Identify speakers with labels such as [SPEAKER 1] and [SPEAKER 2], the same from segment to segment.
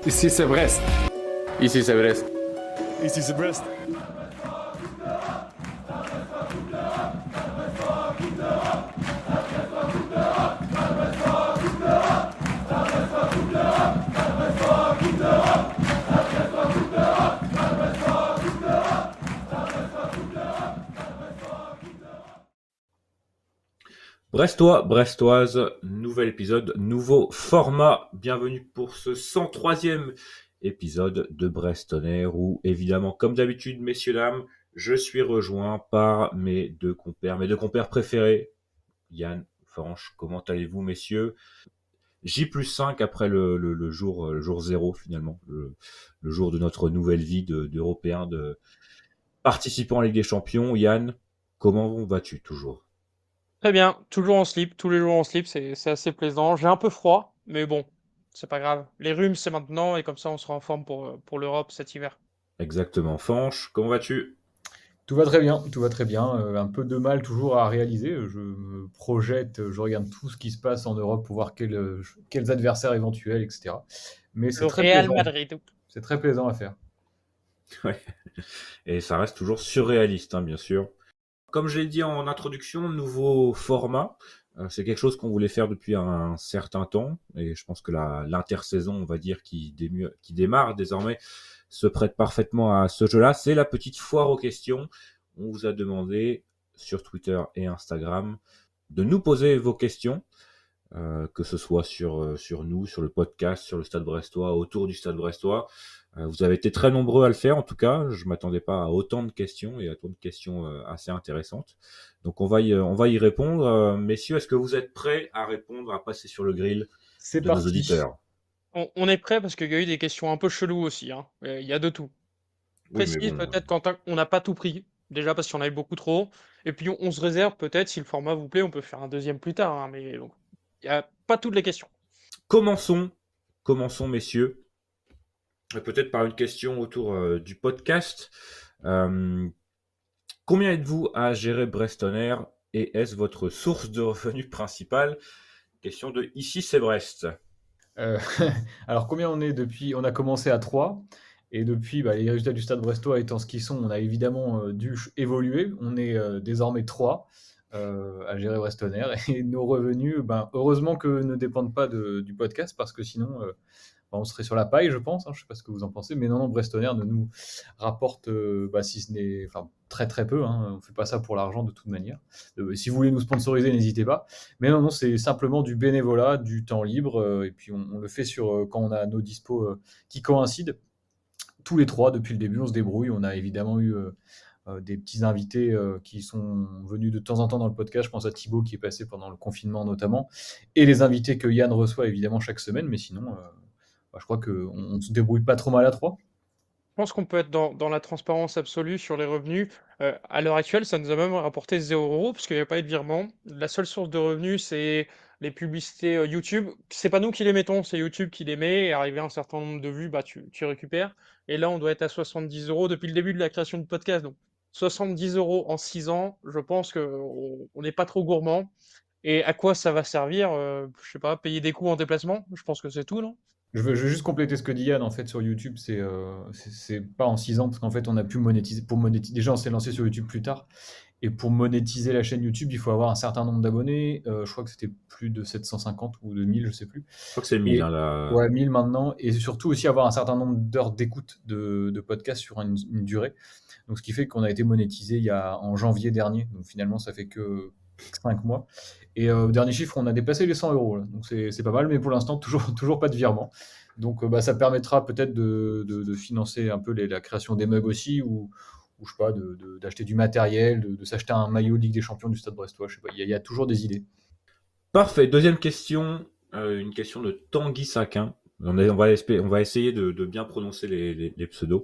[SPEAKER 1] Ici c'est Brest.
[SPEAKER 2] Ici c'est Brest.
[SPEAKER 3] Ici c'est Brest.
[SPEAKER 4] Brestois, Brestoise, nouvel épisode, nouveau format. Bienvenue pour ce 103e épisode de Brest On Air où, évidemment, comme d'habitude, messieurs, dames, je suis rejoint par mes deux compères préférés. Yann, Fanche, comment allez-vous, messieurs? J+5 après le jour 0, finalement, le jour de notre nouvelle vie d'Européens, de participants à la Ligue des Champions. Yann, comment vas-tu toujours?
[SPEAKER 5] Très bien, toujours en slip, tous les jours en slip, c'est assez plaisant. J'ai un peu froid, mais bon, c'est pas grave. Les rhumes, c'est maintenant, et comme ça, on sera en forme pour l'Europe cet hiver.
[SPEAKER 4] Exactement. Fanche, comment vas-tu?
[SPEAKER 3] Tout va très bien, tout va très bien. Un peu de mal toujours à réaliser. Je me projette, je regarde tout ce qui se passe en Europe pour voir quels adversaires éventuels, etc. Mais c'est
[SPEAKER 5] Le
[SPEAKER 3] très
[SPEAKER 5] Real
[SPEAKER 3] plaisant.
[SPEAKER 5] Madrid.
[SPEAKER 3] C'est très plaisant à faire.
[SPEAKER 4] Ouais. Et ça reste toujours surréaliste, bien sûr. Comme je l'ai dit en introduction, nouveau format. C'est quelque chose qu'on voulait faire depuis un certain temps. Et je pense que l'intersaison, on va dire, qui démarre désormais, se prête parfaitement à ce jeu-là. C'est la petite foire aux questions. On vous a demandé sur Twitter et Instagram de nous poser vos questions. Que ce soit sur nous, sur le podcast, sur le Stade Brestois, autour du Stade Brestois. Vous avez été très nombreux à le faire, en tout cas. Je m'attendais pas à autant de questions et à autant de questions assez intéressantes. Donc on va y répondre. Messieurs, est-ce que vous êtes prêts à répondre, à passer sur le grill
[SPEAKER 3] C'est
[SPEAKER 4] de nos
[SPEAKER 3] parti.
[SPEAKER 4] auditeurs?
[SPEAKER 5] On est prêt parce qu'il y a eu des questions un peu cheloues aussi, hein. Il y a de tout.
[SPEAKER 4] Oui, mais
[SPEAKER 5] Précise
[SPEAKER 4] bon.
[SPEAKER 5] peut-être quand on n'a pas tout pris, déjà parce qu'il y en avait beaucoup trop. Et puis on se réserve peut-être, si le format vous plaît, on peut faire un deuxième plus tard, hein, mais bon, il n'y a pas toutes les questions.
[SPEAKER 4] Commençons, messieurs. Peut-être par une question autour du podcast. Combien êtes-vous à gérer Brest On Air et est-ce votre source de revenus principale? Question de Ici c'est Brest.
[SPEAKER 3] Euh, alors, combien on est depuis? On a commencé à 3. Et depuis, les résultats du Stade Brestois étant ce qu'ils sont, on a évidemment dû évoluer. On est désormais 3 à gérer Brest On Air. Et nos revenus, heureusement que ne dépendent pas du podcast, parce que sinon, on serait sur la paille, je pense. Je ne sais pas ce que vous en pensez. Mais non, Brest On Air ne nous rapporte, si ce n'est très très peu. On ne fait pas ça pour l'argent de toute manière. Si vous voulez nous sponsoriser, n'hésitez pas. Mais non, c'est simplement du bénévolat, du temps libre. Et puis on le fait quand on a nos dispos qui coïncident. Tous les trois, depuis le début, on se débrouille. On a évidemment eu des petits invités qui sont venus de temps en temps dans le podcast. Je pense à Thibaut qui est passé pendant le confinement notamment. Et les invités que Yann reçoit évidemment chaque semaine. Mais sinon, je crois qu'on ne se débrouille pas trop mal à trois.
[SPEAKER 5] Je pense qu'on peut être dans la transparence absolue sur les revenus. À l'heure actuelle, ça nous a même rapporté 0 € parce qu'il n'y a pas eu de virement. La seule source de revenus, c'est les publicités YouTube. C'est pas nous qui les mettons, c'est YouTube qui les met. Et arrivé à un certain nombre de vues, tu récupères. Et là, on doit être à 70 € depuis le début de la création du podcast. Donc, 70 € en 6 ans, je pense qu'on n'est pas trop gourmand. Et à quoi ça va servir? Je sais pas, payer des coûts en déplacement? Je pense que c'est tout, non?
[SPEAKER 3] Je veux juste compléter ce que dit Yann en fait sur YouTube, c'est pas en 6 ans parce qu'en fait on a pu monétiser déjà on s'est lancé sur YouTube plus tard et pour monétiser la chaîne YouTube il faut avoir un certain nombre d'abonnés, je crois que c'était plus de 750 ou de 1000 je sais plus.
[SPEAKER 4] Je crois que c'est 1000,
[SPEAKER 3] Et
[SPEAKER 4] là.
[SPEAKER 3] ouais 1000 maintenant et surtout aussi avoir un certain nombre d'heures d'écoute de podcasts sur une durée. Donc ce qui fait qu'on a été monétisé en janvier dernier. Donc finalement ça fait que 5 mois. Et au dernier chiffre, on a dépassé les 100 € là. Donc c'est pas mal, mais pour l'instant, toujours pas de virement. Donc ça permettra peut-être de financer un peu la création des mugs aussi, ou je sais pas, d'acheter du matériel, de s'acheter un maillot de Ligue des Champions du Stade Brestois. Je sais pas, il y a toujours des idées.
[SPEAKER 4] Parfait. Deuxième question, une question de Tanguy Saquin. On va essayer de bien prononcer les pseudos.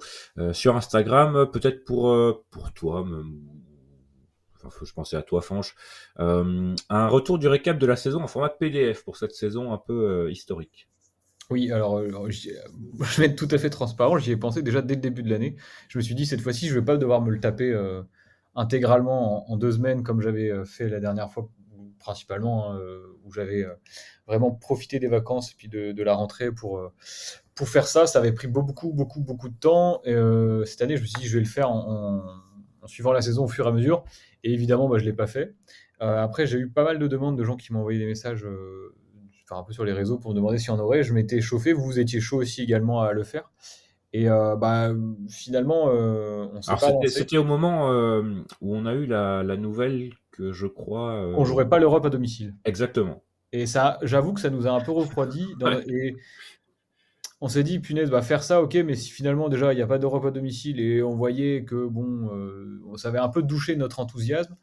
[SPEAKER 4] Sur Instagram, peut-être pour toi, je pensais à toi, Fanche. Un retour du récap de la saison en format PDF pour cette saison un peu historique.
[SPEAKER 3] Oui, alors je vais être tout à fait transparent, j'y ai pensé déjà dès le début de l'année. Je me suis dit, cette fois-ci, je ne vais pas devoir me le taper intégralement en 2 semaines comme j'avais fait la dernière fois, principalement, où j'avais vraiment profité des vacances et puis de la rentrée pour faire ça, ça avait pris beaucoup de temps. Et, cette année, je me suis dit, je vais le faire en suivant la saison au fur et à mesure. Et évidemment, bah, je ne l'ai pas fait. Après, j'ai eu pas mal de demandes de gens qui m'ont envoyé des messages un peu sur les réseaux pour me demander s'il y en aurait. Je m'étais chauffé, vous étiez chaud aussi également à le faire. Et bah, finalement, on ne s'est
[SPEAKER 4] Alors
[SPEAKER 3] pas lancé.
[SPEAKER 4] c'était au moment où on a eu la nouvelle que je crois.
[SPEAKER 3] On jouerait pas l'Europe à domicile.
[SPEAKER 4] Exactement.
[SPEAKER 3] Et ça, j'avoue que ça nous a un peu refroidi.
[SPEAKER 4] Ouais.
[SPEAKER 3] Et on s'est dit, punaise, bah faire ça, ok, mais si finalement déjà il n'y a pas d'Europe à domicile et on voyait que bon, ça avait un peu douché notre enthousiasme,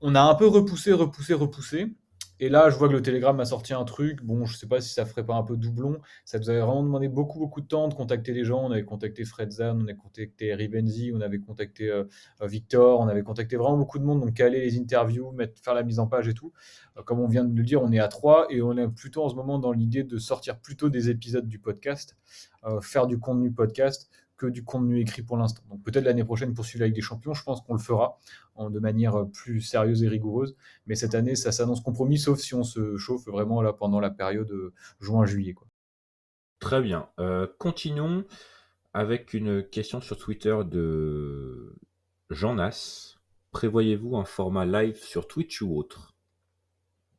[SPEAKER 3] on a un peu repoussé. Et là, je vois que le Telegram a sorti un truc. Bon, je sais pas si ça ferait pas un peu doublon. Ça nous avait vraiment demandé beaucoup de temps de contacter les gens. On avait contacté Fred Zan, on avait contacté Rivenzi, on avait contacté Victor, on avait contacté vraiment beaucoup de monde. Donc, caler les interviews, faire la mise en page et tout. Comme on vient de le dire, on est à 3 et on est plutôt en ce moment dans l'idée de sortir plutôt des épisodes du podcast, faire du contenu podcast que du contenu écrit pour l'instant. Donc, peut-être l'année prochaine pour suivre la Ligue des Champions, je pense qu'on le fera de manière plus sérieuse et rigoureuse. Mais cette année, ça s'annonce compromis, sauf si on se chauffe vraiment là pendant la période juin-juillet, quoi.
[SPEAKER 4] Très bien. Continuons avec une question sur Twitter de Jean Nas. Prévoyez-vous un format live sur Twitch ou autre?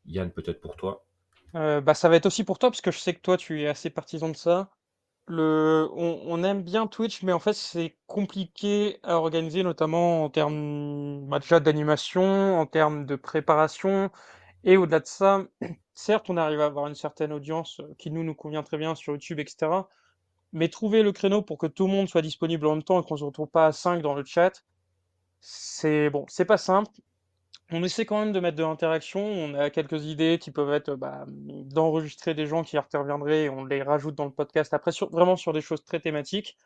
[SPEAKER 4] Yann, peut-être pour toi.
[SPEAKER 5] Bah, ça va être aussi pour toi, parce que je sais que toi, tu es assez partisan de ça. On aime bien Twitch, mais en fait, c'est compliqué à organiser, notamment en termes bah, déjà d'animation, en termes de préparation. Et au-delà de ça, certes, on arrive à avoir une certaine audience qui nous convient très bien sur YouTube, etc. Mais trouver le créneau pour que tout le monde soit disponible en même temps et qu'on se retrouve pas à 5 dans le chat, c'est bon, c'est pas simple. On essaie quand même de mettre de l'interaction. On a quelques idées qui peuvent être d'enregistrer des gens qui interviendraient et on les rajoute dans le podcast après, vraiment sur des choses très thématiques.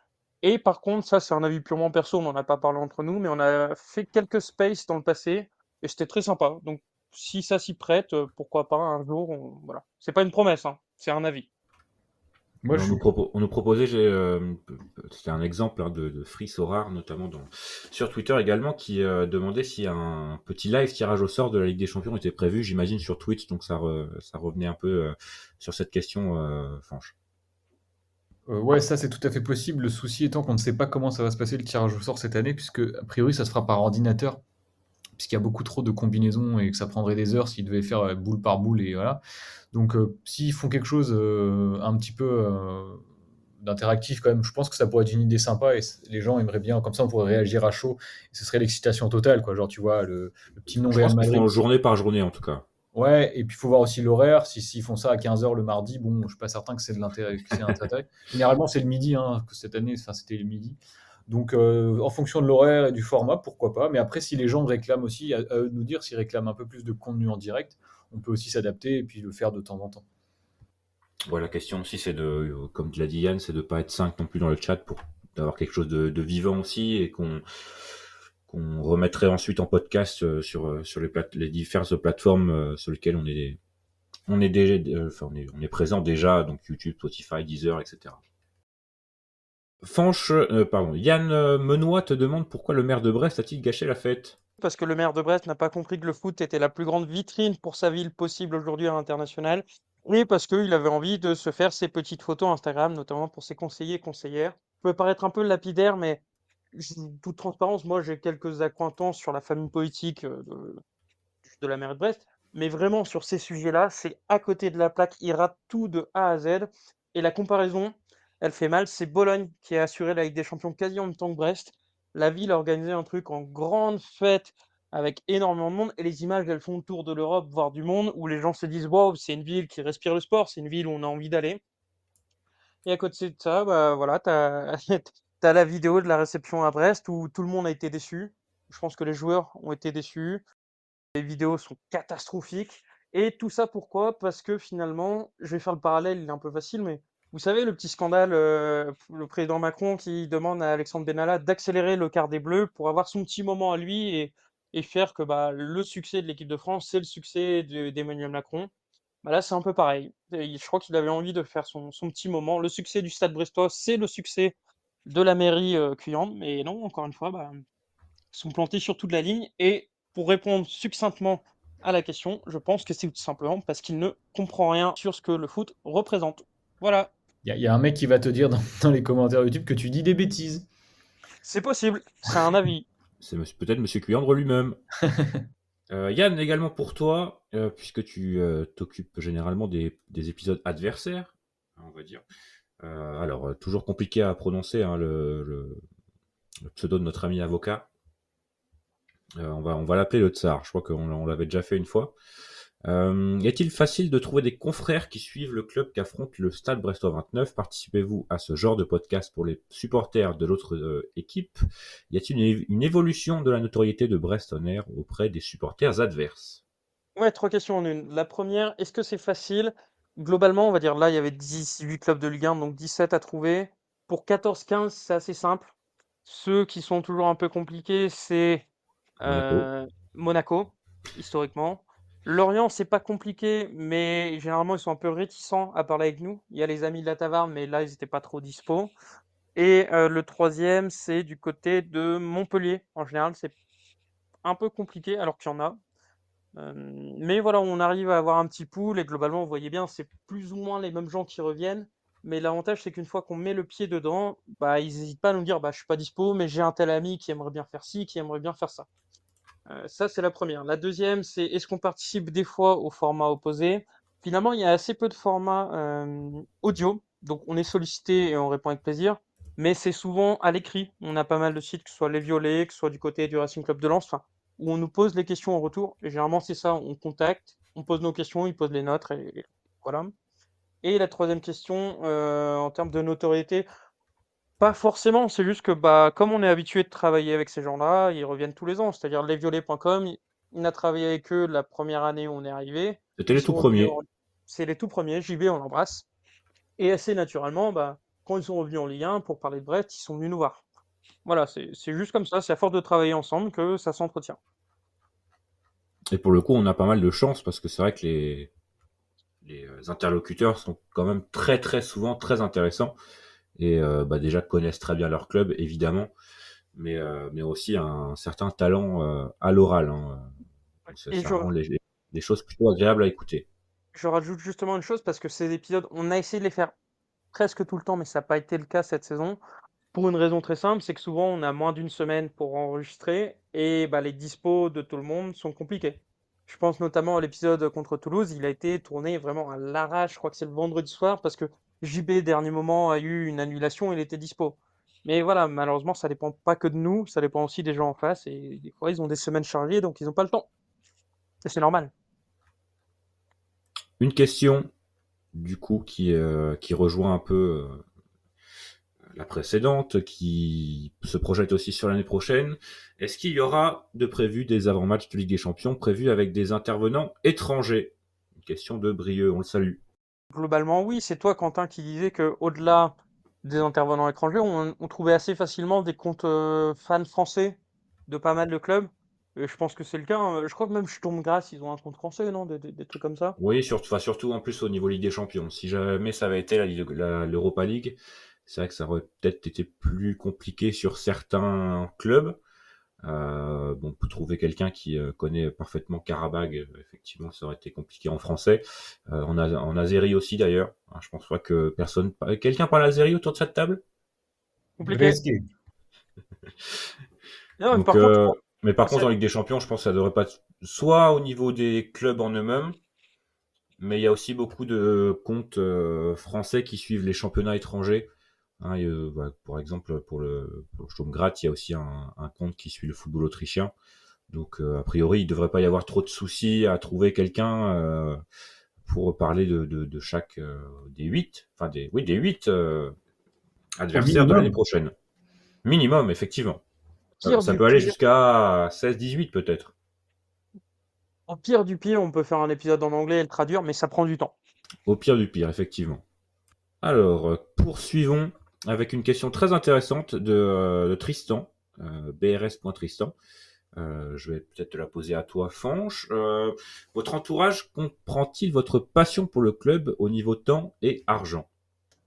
[SPEAKER 5] Et par contre, ça c'est un avis purement perso, on n'en a pas parlé entre nous, mais on a fait quelques spaces dans le passé et c'était très sympa. Donc si ça s'y prête, pourquoi pas un jour, voilà. C'est pas une promesse, hein, c'est un avis.
[SPEAKER 3] Moi, je suis.
[SPEAKER 4] On nous proposait, c'était un exemple de Free Sorar, notamment sur Twitter également, qui demandait si un petit live tirage au sort de la Ligue des Champions était prévu, j'imagine, sur Twitch, donc ça revenait un peu sur cette question, Fanche.
[SPEAKER 3] Ouais, ça c'est tout à fait possible. Le souci étant qu'on ne sait pas comment ça va se passer le tirage au sort cette année, puisque a priori ça se fera par ordinateur, puisqu'il y a beaucoup trop de combinaisons et que ça prendrait des heures s'ils devaient faire boule par boule et voilà. Donc s'ils font quelque chose un petit peu d'interactif quand même, je pense que ça pourrait être une idée sympa et les gens aimeraient bien, comme ça on pourrait réagir à chaud et ce serait l'excitation totale, quoi. Genre tu vois le petit nom
[SPEAKER 4] Je
[SPEAKER 3] Real
[SPEAKER 4] pense qu'ils
[SPEAKER 3] Madrid.
[SPEAKER 4] feront journée par journée, en tout cas.
[SPEAKER 3] Ouais, et puis il faut voir aussi l'horaire. S'ils font ça à 15h le mardi, bon, je suis pas certain que c'est de l'intérêt, que c'est un intérêt. Généralement, c'est le midi, hein, que cette année, enfin, c'était le midi. Donc, en fonction de l'horaire et du format, pourquoi pas. Mais après, si les gens réclament aussi, à eux de nous dire s'ils réclament un peu plus de contenu en direct, on peut aussi s'adapter et puis le faire de temps en temps.
[SPEAKER 4] Ouais, la question aussi, c'est comme tu l'as dit Yann, c'est de pas être 5 non plus dans le chat pour d'avoir quelque chose de vivant aussi et qu'on remettrait ensuite en podcast sur les diverses plateformes sur lesquelles on est déjà, on est présent déjà, donc YouTube, Spotify, Deezer, etc. Yann Menois te demande pourquoi le maire de Brest a-t-il gâché la fête?
[SPEAKER 5] Parce que le maire de Brest n'a pas compris que le foot était la plus grande vitrine pour sa ville possible aujourd'hui à l'international. Et parce qu'il avait envie de se faire ses petites photos Instagram, notamment pour ses conseillers et conseillères. Ça peut paraître un peu lapidaire, mais toute transparence, moi j'ai quelques accointances sur la famille politique de la mairie de Brest. Mais vraiment sur ces sujets-là, c'est à côté de la plaque, il rate tout de A à Z. Et la comparaison, elle fait mal. C'est Bologne qui a assuré la Ligue des Champions quasi en même temps que Brest. La ville a organisé un truc en grande fête avec énormément de monde et les images elles font le tour de l'Europe, voire du monde, où les gens se disent waouh, c'est une ville qui respire le sport, c'est une ville où on a envie d'aller. Et à côté de ça, bah voilà, t'as t'as la vidéo de la réception à Brest où tout le monde a été déçu. Je pense que les joueurs ont été déçus. Les vidéos sont catastrophiques. Et tout ça pourquoi? Parce que finalement, je vais faire le parallèle, il est un peu facile, mais vous savez, le petit scandale, le président Macron qui demande à Alexandre Benalla d'accélérer le quart des Bleus pour avoir son petit moment à lui et faire que bah, le succès de l'équipe de France, c'est le succès d'Emmanuel Macron. Bah là, c'est un peu pareil. Et je crois qu'il avait envie de faire son petit moment. Le succès du Stade Brestois, c'est le succès de la mairie Cuyam. Mais non, encore une fois, bah, sont plantés sur toute la ligne. Et pour répondre succinctement à la question, je pense que c'est tout simplement parce qu'il ne comprend rien sur ce que le foot représente. Voilà.
[SPEAKER 3] y a un mec qui va te dire dans les commentaires YouTube que tu dis des bêtises.
[SPEAKER 5] C'est possible, c'est un avis.
[SPEAKER 4] C'est peut-être Monsieur Cuyandre lui-même. Yann, également pour toi, puisque tu t'occupes généralement des épisodes adversaires, on va dire. Alors, toujours compliqué à prononcer, hein, le pseudo de notre ami avocat. On va l'appeler le Tsar. Je crois qu'on l'avait déjà fait une fois. Est-il facile de trouver des confrères qui suivent le club qu'affronte le Stade Brestois 29? Participez-vous à ce genre de podcast pour les supporters de l'autre équipe? Y a-t-il une évolution de la notoriété de Brest On Air auprès des supporters adverses?
[SPEAKER 5] Ouais, 3 questions en une. La première, est-ce que c'est facile? Globalement, on va dire là, il y avait 18 clubs de Ligue 1, donc 17 à trouver. Pour 14-15, c'est assez simple. Ceux qui sont toujours un peu compliqués, c'est
[SPEAKER 4] Monaco.
[SPEAKER 5] Monaco, historiquement. Lorient, c'est pas compliqué, mais généralement, ils sont un peu réticents à parler avec nous. Il y a les amis de la Taverne, mais là, ils étaient pas trop dispo. Et le troisième, c'est du côté de Montpellier. En général, c'est un peu compliqué, alors qu'il y en a. Mais voilà, on arrive à avoir un petit pool et globalement, vous voyez bien, c'est plus ou moins les mêmes gens qui reviennent. Mais l'avantage, c'est qu'une fois qu'on met le pied dedans, bah, ils n'hésitent pas à nous dire, bah, je suis pas dispo, mais j'ai un tel ami qui aimerait bien faire ci, qui aimerait bien faire ça. Ça, c'est la première. La deuxième, c'est est-ce qu'on participe des fois au format opposé? Finalement, il y a assez peu de formats audio, donc on est sollicité et on répond avec plaisir. Mais c'est souvent à l'écrit. On a pas mal de sites, que ce soit les Violets, que ce soit du côté du Racing Club de Lens, enfin, où on nous pose les questions en retour. Et généralement, c'est ça, on contacte, on pose nos questions, ils posent les nôtres, et voilà. Et la troisième question, en termes de notoriété, pas forcément, c'est juste que bah, comme on est habitué de travailler avec ces gens-là, ils reviennent tous les ans. C'est-à-dire lesviolets.com, on a travaillé avec eux la première année où on est arrivé.
[SPEAKER 4] C'était
[SPEAKER 5] Ils
[SPEAKER 4] les tout
[SPEAKER 5] sont revenus
[SPEAKER 4] premiers.
[SPEAKER 5] C'est les tout premiers, JB, on l'embrasse. Et assez naturellement, bah, quand ils sont revenus en Ligue 1 pour parler de Brest, ils sont venus nous voir. Voilà, c'est juste comme ça, c'est à force de travailler ensemble que ça s'entretient.
[SPEAKER 4] Et pour le coup, on a pas mal de chance parce que c'est vrai que les interlocuteurs sont quand même très très souvent très intéressants et bah, déjà connaissent très bien leur club évidemment, mais aussi un certain talent à l'oral, hein.
[SPEAKER 5] Ouais. Et
[SPEAKER 4] Ça rend les choses plutôt agréables à écouter.
[SPEAKER 5] je rajoute justement une chose parce que ces épisodes, on a essayé de les faire presque tout le temps, mais ça n'a pas été le cas cette saison. Pour une raison très simple, c'est que souvent on a moins d'une semaine pour enregistrer et bah, les dispos de tout le monde sont compliqués. Je pense notamment à l'épisode contre Toulouse, il a été tourné vraiment à l'arrache, je crois que c'est le vendredi soir parce que JB, dernier moment, a eu une annulation, il était dispo. Mais voilà, malheureusement, ça dépend pas que de nous, ça dépend aussi des gens en face et des fois ils ont des semaines chargées donc ils n'ont pas le temps. Et c'est normal.
[SPEAKER 4] Une question du coup qui rejoint un peu la précédente, qui se projette aussi sur l'année prochaine. Est-ce qu'il y aura de prévu des avant-matchs de Ligue des Champions prévus avec des intervenants étrangers? Une question de Brieux, on le salue.
[SPEAKER 5] Globalement, oui, c'est toi, Quentin, qui disais que au-delà des intervenants étrangers, on trouvait assez facilement des comptes fans français de pas mal de clubs. Et je pense que c'est le cas, hein. Je crois que même Sturm ils ont un compte français, non? Des trucs comme ça.
[SPEAKER 4] Oui, surtout en plus au niveau Ligue des Champions. Si jamais ça avait été l'Europa League, c'est vrai que ça aurait peut-être été plus compliqué sur certains clubs. Bon, pour trouver quelqu'un qui connaît parfaitement Karabag, effectivement, ça aurait été compliqué en français. En azérie aussi d'ailleurs. Hein, je pense pas que personne. Quelqu'un parle azérie autour de cette table?
[SPEAKER 5] Compliqué.
[SPEAKER 3] Bresque.
[SPEAKER 5] Non, mais
[SPEAKER 4] Donc,
[SPEAKER 5] par contre,
[SPEAKER 4] mais par contre,
[SPEAKER 5] ça-
[SPEAKER 4] en Ligue des Champions, je pense que ça devrait pas soit au niveau des clubs en eux-mêmes, mais il y a aussi beaucoup de comptes français qui suivent les championnats étrangers. Hein, bah, par exemple, pour le Sturm Graz, il y a aussi un compte qui suit le football autrichien. Donc, a priori, il ne devrait pas y avoir trop de soucis à trouver quelqu'un pour parler de chaque des 8, enfin des 8
[SPEAKER 3] Au
[SPEAKER 4] adversaires de l'année
[SPEAKER 3] minimum.
[SPEAKER 4] prochaine. Minimum, effectivement.
[SPEAKER 5] pire
[SPEAKER 4] Ça
[SPEAKER 5] du
[SPEAKER 4] peut aller
[SPEAKER 5] pire,
[SPEAKER 4] jusqu'à 16-18 peut-être.
[SPEAKER 5] au pire du pire, on peut faire un épisode en anglais et le traduire, mais ça prend du temps.
[SPEAKER 4] Au pire du pire, effectivement. Alors, poursuivons avec une question très intéressante de Tristan, brs.tristan. Je vais peut-être te la poser à toi, Fanche. Votre entourage comprend-il votre passion pour le club au niveau temps et argent?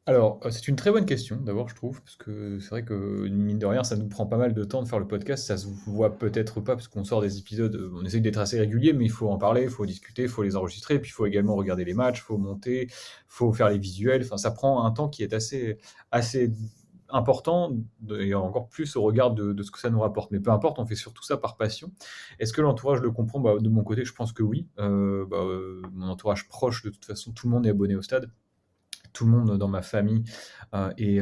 [SPEAKER 3] Alors, c'est une très bonne question, d'abord, je trouve, parce que c'est vrai que, mine de rien, ça nous prend pas mal de temps de faire le podcast. Ça se voit peut-être pas, parce qu'on sort des épisodes, on essaye d'être assez régulier, mais il faut en parler, il faut discuter, il faut les enregistrer, puis il faut également regarder les matchs, il faut monter, il faut faire les visuels. Enfin, ça prend un temps qui est assez important, et encore plus au regard de ce que ça nous rapporte. Mais peu importe, on fait surtout ça par passion. Est-ce que l'entourage le comprend? Bah, de mon côté, je pense que oui. Mon entourage proche, de toute façon, tout le monde est abonné au stade. Tout le monde dans ma famille est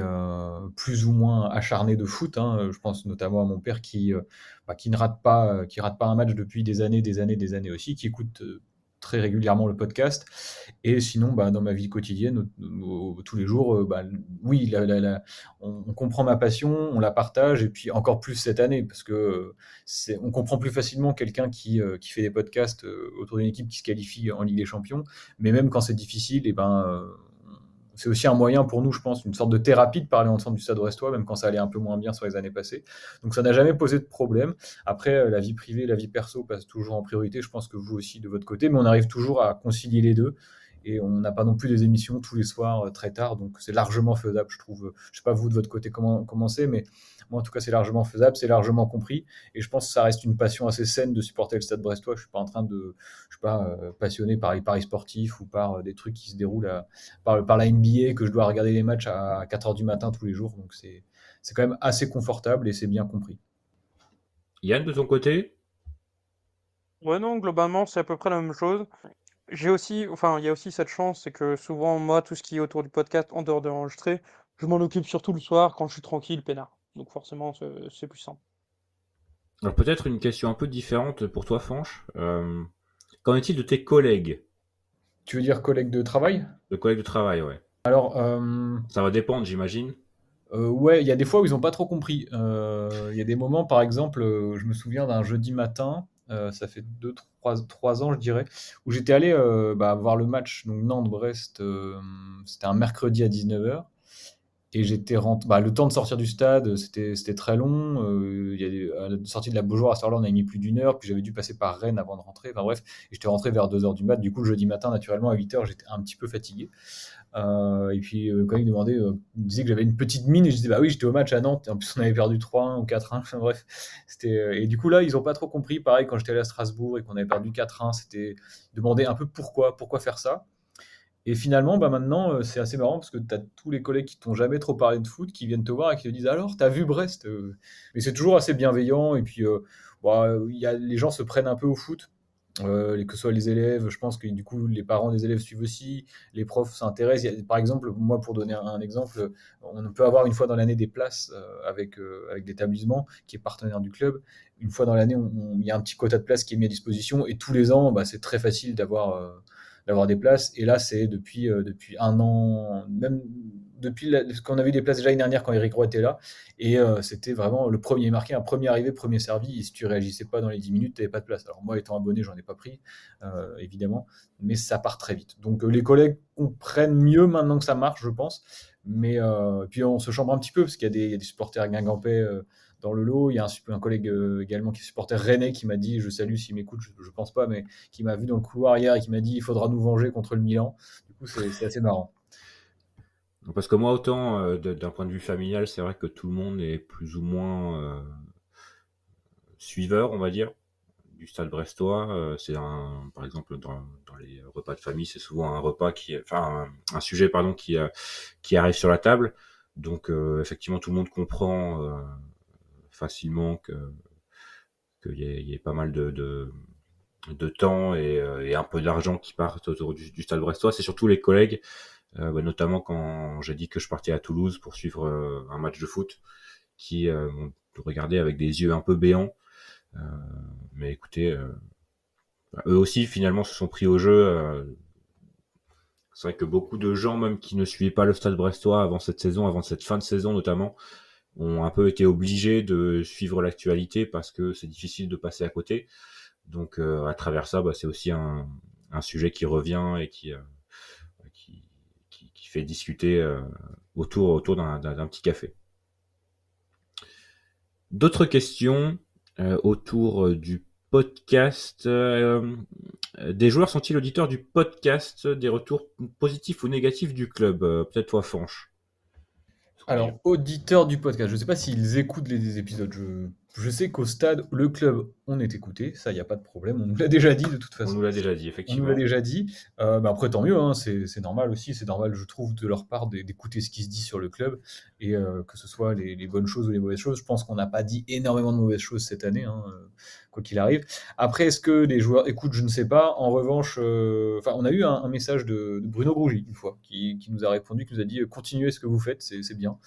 [SPEAKER 3] plus ou moins acharné de foot, hein. Je pense notamment à mon père qui ne rate pas un match depuis des années aussi, qui écoute très régulièrement le podcast. Et sinon, bah, dans ma vie quotidienne, tous les jours, oui, on comprend ma passion, on la partage, et puis encore plus cette année, parce que on comprend plus facilement quelqu'un qui fait des podcasts autour d'une équipe qui se qualifie en Ligue des Champions. Mais même quand c'est difficile, et c'est aussi un moyen pour nous, je pense, une sorte de thérapie de parler ensemble du Stade Brestois, même quand ça allait un peu moins bien sur les années passées. Donc ça n'a jamais posé de problème. Après, la vie privée, la vie perso passe toujours en priorité. Je pense que vous aussi de votre côté, mais on arrive toujours à concilier les deux. Et on n'a pas non plus des émissions tous les soirs très tard, donc c'est largement faisable, je trouve. Je sais pas vous de votre côté comment c'est, mais moi en tout cas c'est largement faisable, c'est largement compris. Et je pense que ça reste une passion assez saine de supporter le Stade Brestois. Je suis pas en train de, je suis pas passionné par les paris sportifs ou par des trucs qui se déroulent par la NBA, que je dois regarder les matchs à 4 heures du matin tous les jours. Donc c'est quand même assez confortable et c'est bien compris.
[SPEAKER 4] Yann, de ton côté?
[SPEAKER 5] Ouais, non, globalement, c'est à peu près la même chose. J'ai aussi, enfin, il y a aussi cette chance, c'est que souvent, moi, tout ce qui est autour du podcast, en dehors de l'enregistrer, je m'en occupe surtout le soir quand je suis tranquille, peinard. Donc forcément, c'est plus simple.
[SPEAKER 4] Alors peut-être une question un peu différente pour toi, Fanch. Qu'en est-il de tes collègues?
[SPEAKER 3] Tu veux dire collègue de travail?
[SPEAKER 4] De collègues de travail, ouais.
[SPEAKER 3] Alors,
[SPEAKER 4] Ça va dépendre, j'imagine.
[SPEAKER 3] ouais, il y a des fois où ils ont pas trop compris. Il y a des moments, par exemple, je me souviens d'un jeudi matin, ça fait 2, 3 ans, je dirais, où j'étais allé voir le match, donc Nantes-Brest, c'était un mercredi à 19h. Et j'étais rentré. Le temps de sortir du stade, c'était très long. À la sortie de la Beaujoire à cette heure-là, on a mis plus d'1 heure. Puis j'avais dû passer par Rennes avant de rentrer. Enfin bref, et j'étais rentré vers 2 heures du mat. Du coup, le jeudi matin, naturellement, à 8 heures, j'étais un petit peu fatigué. Et puis, quand il demandait, il me disait que j'avais une petite mine. Et je disais, bah oui, j'étais au match à Nantes. Et en plus, on avait perdu 3-1 ou 4-1. Enfin bref. Et du coup, là, ils n'ont pas trop compris. Pareil, quand j'étais allé à Strasbourg et qu'on avait perdu 4-1, c'était demander un peu pourquoi faire ça. Et finalement, maintenant, c'est assez marrant parce que tu as tous les collègues qui t'ont jamais trop parlé de foot, qui viennent te voir et qui te disent: «Alors, t'as vu Brest?» Mais c'est toujours assez bienveillant, et puis, les gens se prennent un peu au foot, que ce soit les élèves, je pense que du coup, les parents des élèves suivent aussi, les profs s'intéressent. Par exemple, moi, pour donner un exemple, on peut avoir une fois dans l'année des places, avec l'établissement qui est partenaire du club. Une fois dans l'année, il y a un petit quota de places qui est mis à disposition, et tous les ans, c'est très facile d'avoir des places. Et là, c'est depuis un an, même qu'on avait des places déjà l'année dernière quand Eric Roy était là. Et c'était vraiment le premier marqué, un premier arrivé, premier servi. Et si tu réagissais pas dans les 10 minutes, tu n'avais pas de place. Alors moi, étant abonné, j'en ai pas pris, évidemment, mais ça part très vite. Donc les collègues comprennent mieux maintenant que ça marche, je pense. Mais puis on se chambre un petit peu parce qu'il y a des supporters guingampais dans le lot. Il y a un collègue également qui est supporter rennais qui m'a dit, je salue s'il m'écoute, je pense pas, mais qui m'a vu dans le couloir hier et qui m'a dit il faudra nous venger contre le Milan. Du coup, c'est assez marrant.
[SPEAKER 4] Parce que moi, autant d'un point de vue familial, c'est vrai que tout le monde est plus ou moins suiveur, on va dire, du Stade Brestois. Par exemple, dans les repas de famille, c'est souvent un repas un sujet, pardon, qui arrive sur la table. Donc, effectivement, tout le monde comprend facilement qu'il y ait pas mal de temps et un peu d'argent qui partent autour du Stade Brestois. C'est surtout les collègues, notamment quand j'ai dit que je partais à Toulouse pour suivre un match de foot, qui m'ont regardé avec des yeux un peu béants. Mais écoutez, eux aussi finalement se sont pris au jeu. C'est vrai que beaucoup de gens, même qui ne suivaient pas le Stade Brestois avant cette saison, avant cette fin de saison notamment, ont un peu été obligés de suivre l'actualité parce que c'est difficile de passer à côté. Donc à travers ça, c'est aussi un sujet qui revient et qui fait discuter autour d'un petit café. D'autres questions autour du podcast. Des joueurs sont-ils auditeurs du podcast? Des retours positifs ou négatifs du club? Peut-être toi, Fanch.
[SPEAKER 3] Alors, auditeurs du podcast, je ne sais pas s'ils écoutent les épisodes. Je sais qu'au stade, le club, on est écouté, ça, il n'y a pas de problème. On nous l'a déjà dit de toute
[SPEAKER 4] On
[SPEAKER 3] façon.
[SPEAKER 4] nous l'a déjà dit,
[SPEAKER 3] On nous l'a
[SPEAKER 4] effectivement.
[SPEAKER 3] déjà dit. Mais après, tant mieux, hein, c'est normal aussi. C'est normal, je trouve, de leur part d'écouter ce qui se dit sur le club et que ce soit les bonnes choses ou les mauvaises choses. Je pense qu'on n'a pas dit énormément de mauvaises choses cette année, hein, quoi qu'il arrive. Après, est-ce que les joueurs écoutent? Je ne sais pas. En revanche, enfin, on a eu un message de Bruno Grougy une fois qui nous a répondu, qui nous a dit continuez ce que vous faites, c'est bien.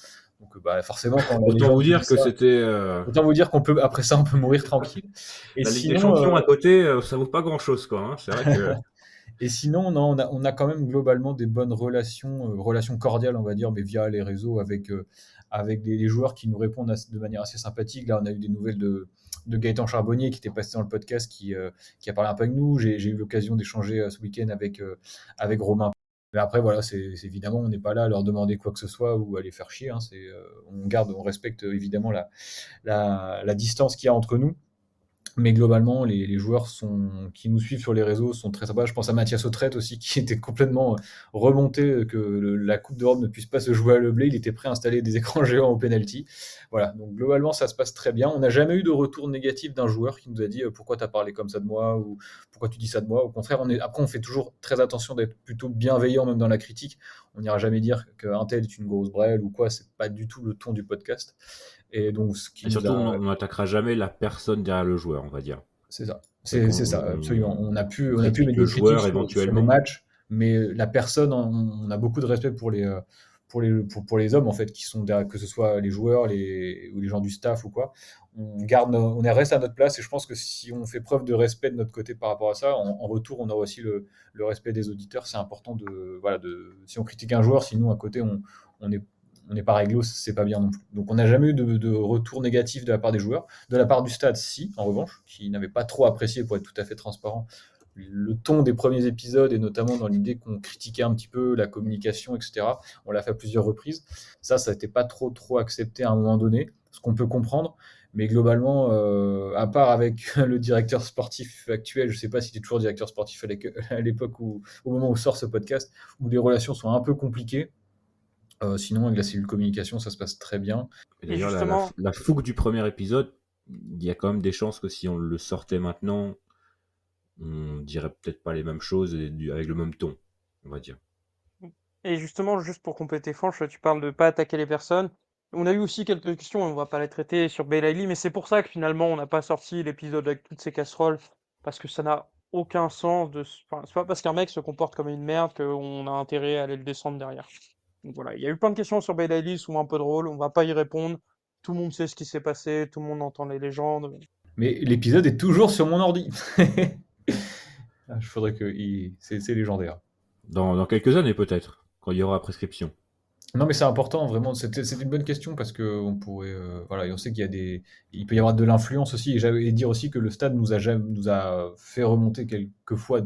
[SPEAKER 3] Donc, bah, forcément, quand les
[SPEAKER 4] Autant
[SPEAKER 3] gens
[SPEAKER 4] vous
[SPEAKER 3] nous
[SPEAKER 4] dire
[SPEAKER 3] disent
[SPEAKER 4] que
[SPEAKER 3] ça,
[SPEAKER 4] c'était
[SPEAKER 3] autant vous dire qu'on peut, après ça, on peut mourir tranquille. Et
[SPEAKER 4] la Ligue des
[SPEAKER 3] sinon,
[SPEAKER 4] Champions à côté, ça vaut pas grand-chose, quoi. Hein. C'est vrai que
[SPEAKER 3] et sinon, non, on a quand même globalement des bonnes relations, relations cordiales, on va dire, mais via les réseaux avec les joueurs qui nous répondent de manière assez sympathique. Là, on a eu des nouvelles de Gaëtan Charbonnier qui était passé dans le podcast, qui a parlé un peu avec nous. J'ai eu l'occasion d'échanger ce week-end avec Romain. Mais après, voilà, c'est évidemment, on n'est pas là à leur demander quoi que ce soit ou à les faire chier, hein. On respecte évidemment la distance qu'il y a entre nous. Mais globalement, les joueurs qui nous suivent sur les réseaux sont très sympas. Je pense à Mathias Autrette aussi, qui était complètement remonté que la Coupe d'Europe ne puisse pas se jouer à Leblé. Il était prêt à installer des écrans géants au penalty. Voilà, donc globalement, ça se passe très bien. On n'a jamais eu de retour négatif d'un joueur qui nous a dit pourquoi tu as parlé comme ça de moi ou pourquoi tu dis ça de moi. Au contraire, après, on fait toujours très attention d'être plutôt bienveillant, même dans la critique. On n'ira jamais dire qu'un tel est une grosse brêle ou quoi. C'est pas du tout le ton du podcast. Et donc, ce qui
[SPEAKER 4] et
[SPEAKER 3] nous
[SPEAKER 4] surtout,
[SPEAKER 3] a
[SPEAKER 4] on n'attaquera jamais la personne derrière le joueur, on va dire.
[SPEAKER 3] C'est ça.
[SPEAKER 4] C'est qu'on
[SPEAKER 3] C'est ça, absolument.
[SPEAKER 4] on
[SPEAKER 3] On a pu
[SPEAKER 4] critique
[SPEAKER 3] mettre
[SPEAKER 4] le
[SPEAKER 3] des critiques
[SPEAKER 4] joueur
[SPEAKER 3] sur les
[SPEAKER 4] éventuellement.
[SPEAKER 3] matchs, mais la personne, on a beaucoup de respect pour les hommes, en fait, qui sont derrière, que ce soit les joueurs ou les gens du staff ou quoi. Reste à notre place et je pense que si on fait preuve de respect de notre côté par rapport à ça, en retour, on aura aussi le respect des auditeurs. C'est important voilà, si on critique un joueur, sinon à côté, on est on n'est pas réglo, c'est pas bien non plus. Donc on n'a jamais eu de retour négatif de la part des joueurs. De la part du stade, si, en revanche, qui n'avait pas trop apprécié, pour être tout à fait transparent, le ton des premiers épisodes, et notamment dans l'idée qu'on critiquait un petit peu la communication, etc. On l'a fait à plusieurs reprises. Ça n'était pas trop accepté à un moment donné, ce qu'on peut comprendre. Mais globalement, à part avec le directeur sportif actuel, je ne sais pas s'il est toujours directeur sportif à l'époque au moment où sort ce podcast, où les relations sont un peu compliquées. Sinon, avec la cellule communication, ça se passe très bien.
[SPEAKER 4] Et
[SPEAKER 5] Et
[SPEAKER 4] d'ailleurs,
[SPEAKER 5] justement,
[SPEAKER 4] la fougue du premier épisode, il y a quand même des chances que si on le sortait maintenant, on dirait peut-être pas les mêmes choses avec le même ton, on va dire.
[SPEAKER 5] juste pour compléter Franche, tu parles de pas attaquer les personnes. On a eu aussi quelques questions, on va pas les traiter sur Belaïli, mais c'est pour ça que finalement on n'a pas sorti l'épisode avec toutes ces casseroles, parce que ça n'a aucun sens enfin, c'est pas parce qu'un mec se comporte comme une merde qu'on a intérêt à aller le descendre derrière. Donc voilà, il y a eu plein de questions sur Belaïli, souvent un peu drôles, on va pas y répondre. Tout le monde sait ce qui s'est passé, tout le monde entend les légendes.
[SPEAKER 3] Mais l'épisode est toujours sur mon ordi. Il faudrait que. C'est légendaire.
[SPEAKER 4] Dans quelques années peut-être, quand il y aura prescription.
[SPEAKER 3] Non, mais c'est important, vraiment. C'était une bonne question parce que on pourrait. Voilà, et on sait qu'il y a il peut y avoir de l'influence aussi. Et j'allais dire aussi que le stade nous a fait remonter quelques fois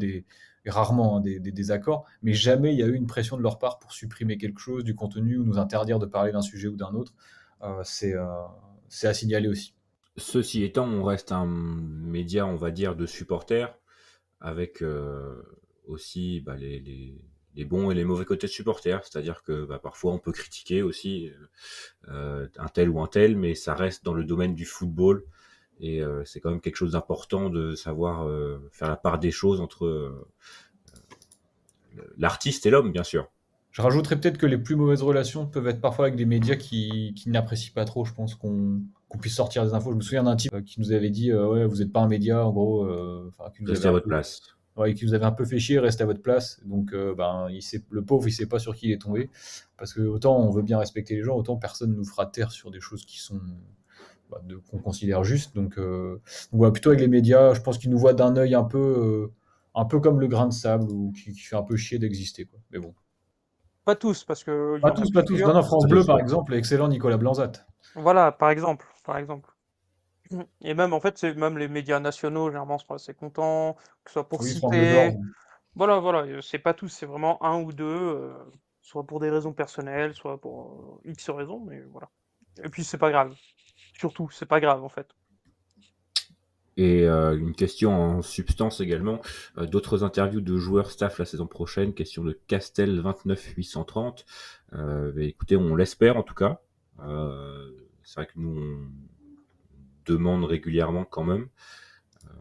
[SPEAKER 3] rarement hein, des désaccords, mais jamais il y a eu une pression de leur part pour supprimer quelque chose du contenu ou nous interdire de parler d'un sujet ou d'un autre. C'est à signaler aussi.
[SPEAKER 4] Ceci étant, on reste un média, on va dire, de supporters, avec aussi bah, les bons et les mauvais côtés de supporters. C'est-à-dire que bah, parfois on peut critiquer aussi un tel ou un tel, mais ça reste dans le domaine du football. Et c'est quand même quelque chose d'important de savoir faire la part des choses entre l'artiste et l'homme, bien sûr.
[SPEAKER 3] Je rajouterais peut-être que les plus mauvaises relations peuvent être parfois avec des médias qui n'apprécient pas trop, je pense, qu'on puisse sortir des infos. Je me souviens d'un type qui nous avait dit ouais, vous n'êtes pas un média, en gros, enfin, qui nous avait
[SPEAKER 4] Restez à votre place.
[SPEAKER 3] ouais, qui vous avait un peu fait chier, restez à votre place. Donc, ben, le pauvre, il sait pas sur qui il est tombé. Parce que autant on veut bien respecter les gens, autant personne nous fera taire sur des choses qui sont qu'on considère justes. Donc voilà, plutôt avec les médias, je pense qu'ils nous voient d'un œil un peu comme le grain de sable ou qui fait un peu chier d'exister, quoi. Mais bon.
[SPEAKER 5] Pas tous, parce qu'il y
[SPEAKER 3] Pas
[SPEAKER 5] en a
[SPEAKER 3] tous, pas tous. Non,
[SPEAKER 5] plusieurs.
[SPEAKER 3] non, France
[SPEAKER 4] Ça
[SPEAKER 3] Bleu, par
[SPEAKER 4] dépend.
[SPEAKER 3] exemple, excellent Nicolas Blanzat.
[SPEAKER 5] Voilà, par exemple, par exemple. Et même, en fait, c'est même les médias nationaux, généralement, sont assez contents, que ce soit pour
[SPEAKER 3] Oui, France Bleu d'Or.
[SPEAKER 5] citer. Voilà, voilà, c'est pas tous, c'est vraiment un ou deux, soit pour des raisons personnelles, soit pour X raisons, mais voilà. Et puis, c'est pas grave. Surtout, c'est pas grave, en fait.
[SPEAKER 4] Et une question en substance également, d'autres interviews de joueurs staff la saison prochaine, question de Castel 29830. Écoutez, on l'espère en tout cas. C'est vrai que nous, on demande régulièrement quand même.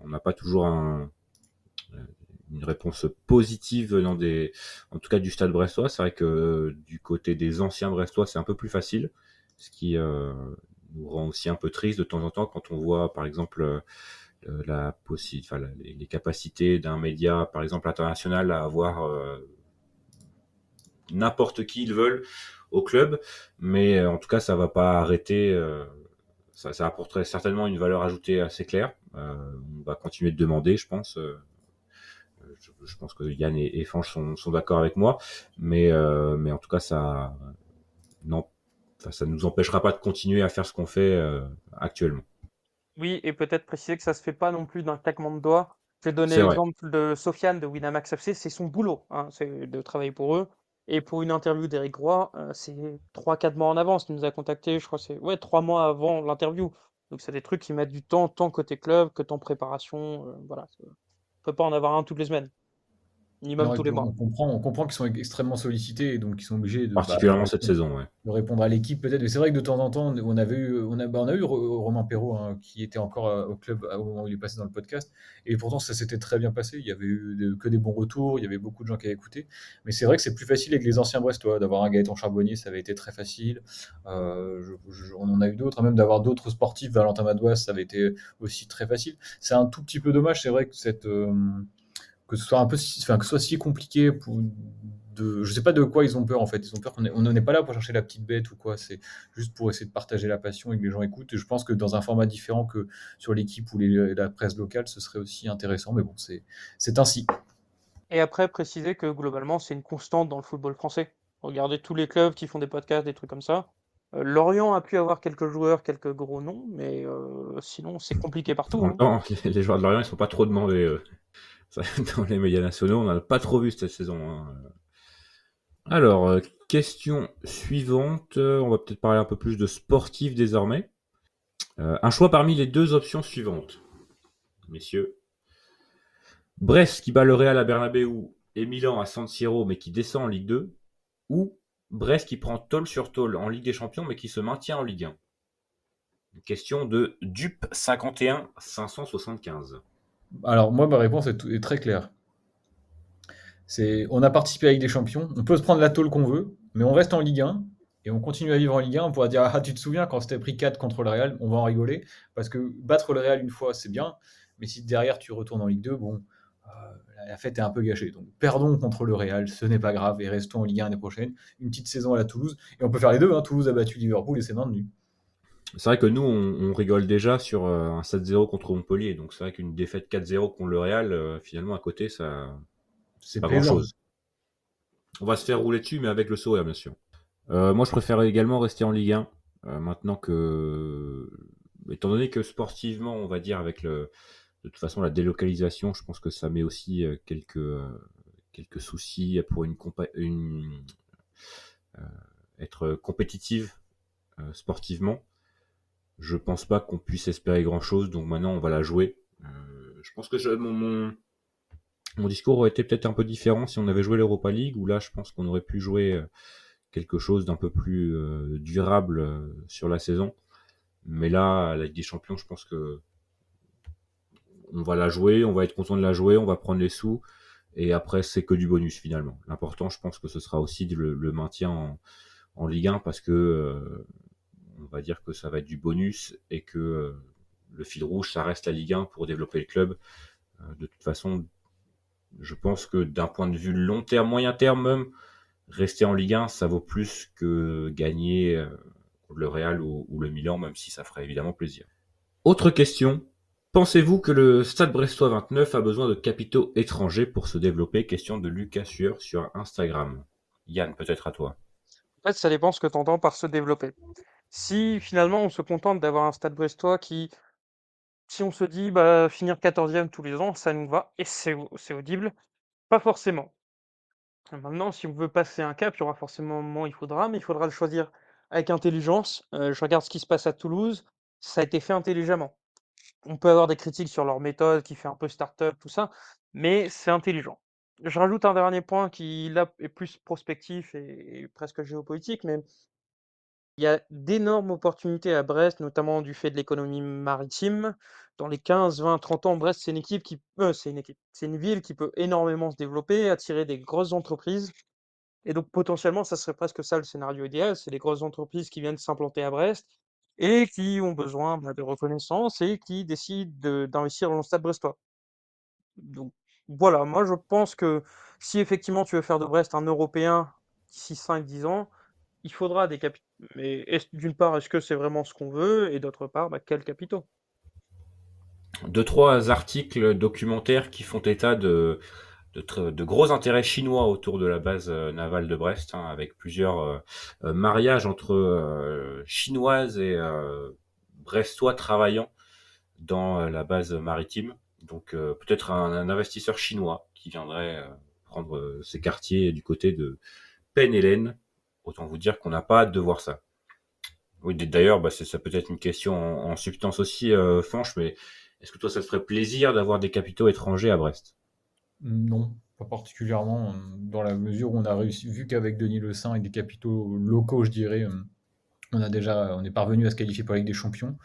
[SPEAKER 4] On n'a pas toujours une réponse positive en tout cas du Stade brestois. C'est vrai que du côté des anciens brestois, c'est un peu plus facile, ce qui nous rend aussi un peu triste de temps en temps quand on voit, par exemple, les capacités d'un média, par exemple international, à avoir n'importe qui ils veulent au club. Mais en tout cas, ça va pas arrêter. Ça apporterait certainement une valeur ajoutée assez claire. On va continuer de demander, je pense. Je pense que Yann et Fanch sont d'accord avec moi, mais en tout cas, non, ça nous empêchera pas de continuer à faire ce qu'on fait actuellement.
[SPEAKER 5] Oui, et peut-être préciser que ça se fait pas non plus d'un claquement de doigts. Je vais donner
[SPEAKER 4] C'est vrai.
[SPEAKER 5] l'exemple de Sofiane de Winamax FC, c'est son boulot, hein, c'est de travailler pour eux. Et pour une interview d'Eric Roy, c'est 3-4 mois en avance. Il nous a contacté, je crois, c'est 3 mois avant l'interview. Donc c'est des trucs qui mettent du temps, tant côté club que temps préparation. Voilà, on peut pas en avoir un toutes les semaines, ni même
[SPEAKER 3] Non, et
[SPEAKER 5] tous les
[SPEAKER 3] puis
[SPEAKER 5] mois.
[SPEAKER 3] on comprend qu'ils sont extrêmement sollicités et donc ils sont obligés
[SPEAKER 4] Particulièrement cette saison, ouais.
[SPEAKER 3] de répondre à l'équipe peut-être. Mais c'est vrai que de temps en temps, on a eu Romain Perrault hein, qui était encore au club au moment où il est passé dans le podcast. Et pourtant, ça s'était très bien passé. Il y avait eu que des bons retours. Il y avait beaucoup de gens qui avaient écouté. Mais c'est vrai que c'est plus facile avec les anciens Brestois. D'avoir un Gaëtan Charbonnier, ça avait été très facile. On en a eu d'autres. Hein, même d'avoir d'autres sportifs, Valentin Madouas, ça avait été aussi très facile. C'est un tout petit peu dommage. C'est vrai que que ce soit un peu enfin, que ce soit si compliqué je sais pas de quoi ils ont peur en fait. Ils ont peur on n'en est pas là pour chercher la petite bête ou quoi. C'est juste pour essayer de partager la passion et que les gens écoutent. Et je pense que dans un format différent que sur l'équipe ou la presse locale, ce serait aussi intéressant. Mais bon, c'est ainsi.
[SPEAKER 5] Et après, préciser que globalement, c'est une constante dans le football français. Regardez tous les clubs qui font des podcasts, des trucs comme ça. Lorient a pu avoir quelques joueurs, quelques gros noms, mais sinon, c'est compliqué
[SPEAKER 4] En
[SPEAKER 5] partout,
[SPEAKER 4] même
[SPEAKER 5] hein.
[SPEAKER 4] temps, les joueurs de Lorient, ils sont pas trop demandés. Dans les médias nationaux, on n'en a pas trop vu cette saison, hein. Alors, question suivante. On va peut-être parler un peu plus de sportif désormais. Un choix parmi les deux options suivantes, messieurs. Brest qui bat le Real à Bernabeu et Milan à San Siro mais qui descend en Ligue 2, ou Brest qui prend tôle sur tôle en Ligue des Champions mais qui se maintient en Ligue 1. Une question de Dupe 51 575.
[SPEAKER 3] Alors moi, ma réponse est très claire. On a participé à la Ligue des Champions. On peut se prendre la tôle qu'on veut, mais on reste en Ligue 1 et on continue à vivre en Ligue 1. On pourra dire ah tu te souviens quand c'était pris 4 contre le Real, on va en rigoler parce que battre le Real une fois c'est bien, mais si derrière tu retournes en Ligue 2, bon, la fête est un peu gâchée. Donc perdons contre le Real, ce n'est pas grave et restons en Ligue 1 l'année prochaine. Une petite saison à la Toulouse et on peut faire les deux. Hein. Toulouse a battu Liverpool et c'est maintenu.
[SPEAKER 4] C'est vrai que nous, on rigole déjà sur un 7-0 contre Montpellier. Donc c'est vrai qu'une défaite 4-0 contre le Real, finalement, à côté, ça, c'est
[SPEAKER 3] C'est
[SPEAKER 4] pas
[SPEAKER 3] plaisant.
[SPEAKER 4] grand-chose. On va se faire rouler dessus, mais avec le sourire, bien sûr. Moi, je préfère également rester en Ligue 1. Maintenant que, étant donné que sportivement, on va dire, de toute façon, la délocalisation, je pense que ça met aussi quelques soucis pour euh, être compétitive sportivement. Je pense pas qu'on puisse espérer grand chose, donc maintenant on va la jouer. Je pense que mon discours aurait été peut-être un peu différent si on avait joué l'Europa League, où là je pense qu'on aurait pu jouer quelque chose d'un peu plus durable sur la saison. Mais là, la Ligue des Champions, je pense que on va la jouer, on va être content de la jouer, on va prendre les sous, et après c'est que du bonus finalement. L'important, je pense que ce sera aussi le maintien en Ligue 1 parce que on va dire que ça va être du bonus et que le fil rouge, ça reste la Ligue 1 pour développer le club. De toute façon, je pense que d'un point de vue long terme, moyen terme même, rester en Ligue 1, ça vaut plus que gagner contre le Real ou le Milan, même si ça ferait évidemment plaisir. Autre question. Pensez-vous que le Stade Brestois 29 a besoin de capitaux étrangers pour se développer? Question de Lucas Sueur sur Instagram. Yann, peut-être à toi.
[SPEAKER 5] En fait, ça dépend ce que tu entends par se développer. Si finalement on se contente d'avoir un stade brestois qui, si on se dit bah finir 14e tous les ans, ça nous va et c'est audible, pas forcément. Maintenant, si on veut passer un cap, il y aura forcément un moment où il faudra, mais il faudra le choisir avec intelligence. Je regarde ce qui se passe à Toulouse, ça a été fait intelligemment. on peut avoir des critiques sur leur méthode qui fait un peu start-up, tout ça, mais c'est intelligent. Je rajoute un dernier point qui, là, est plus prospectif et presque géopolitique, mais il y a d'énormes opportunités à Brest, notamment du fait de l'économie maritime. Dans les 15, 20, 30 ans, Brest, c'est une ville qui peut énormément se développer, attirer des grosses entreprises. Et donc, potentiellement, ça serait presque ça le scénario idéal. C'est les grosses entreprises qui viennent s'implanter à Brest et qui ont besoin de reconnaissance et qui décident d'investir dans le stade brestois. Donc, voilà, moi, je pense que si effectivement tu veux faire de Brest un Européen d'ici 5, 10 ans, il faudra des capitaux. Mais d'une part, est-ce que c'est vraiment ce qu'on veut? Et d'autre part, quels capitaux?
[SPEAKER 4] Deux, trois articles documentaires qui font état de gros intérêts chinois autour de la base navale de Brest, hein, avec plusieurs mariages entre chinoises et brestois travaillant dans la base maritime. Donc peut-être un investisseur chinois qui viendrait prendre ses quartiers du côté de Pen-Hélène. Autant vous dire qu'on n'a pas hâte de voir ça. Oui, d'ailleurs, ça peut être une question en substance aussi, Fanche, mais est-ce que toi, ça te ferait plaisir d'avoir des capitaux étrangers à Brest?
[SPEAKER 3] Non, pas particulièrement, dans la mesure où on a réussi, vu qu'avec Denis Le Saint et des capitaux locaux, je dirais, on est parvenu à se qualifier pour la Ligue des Champions.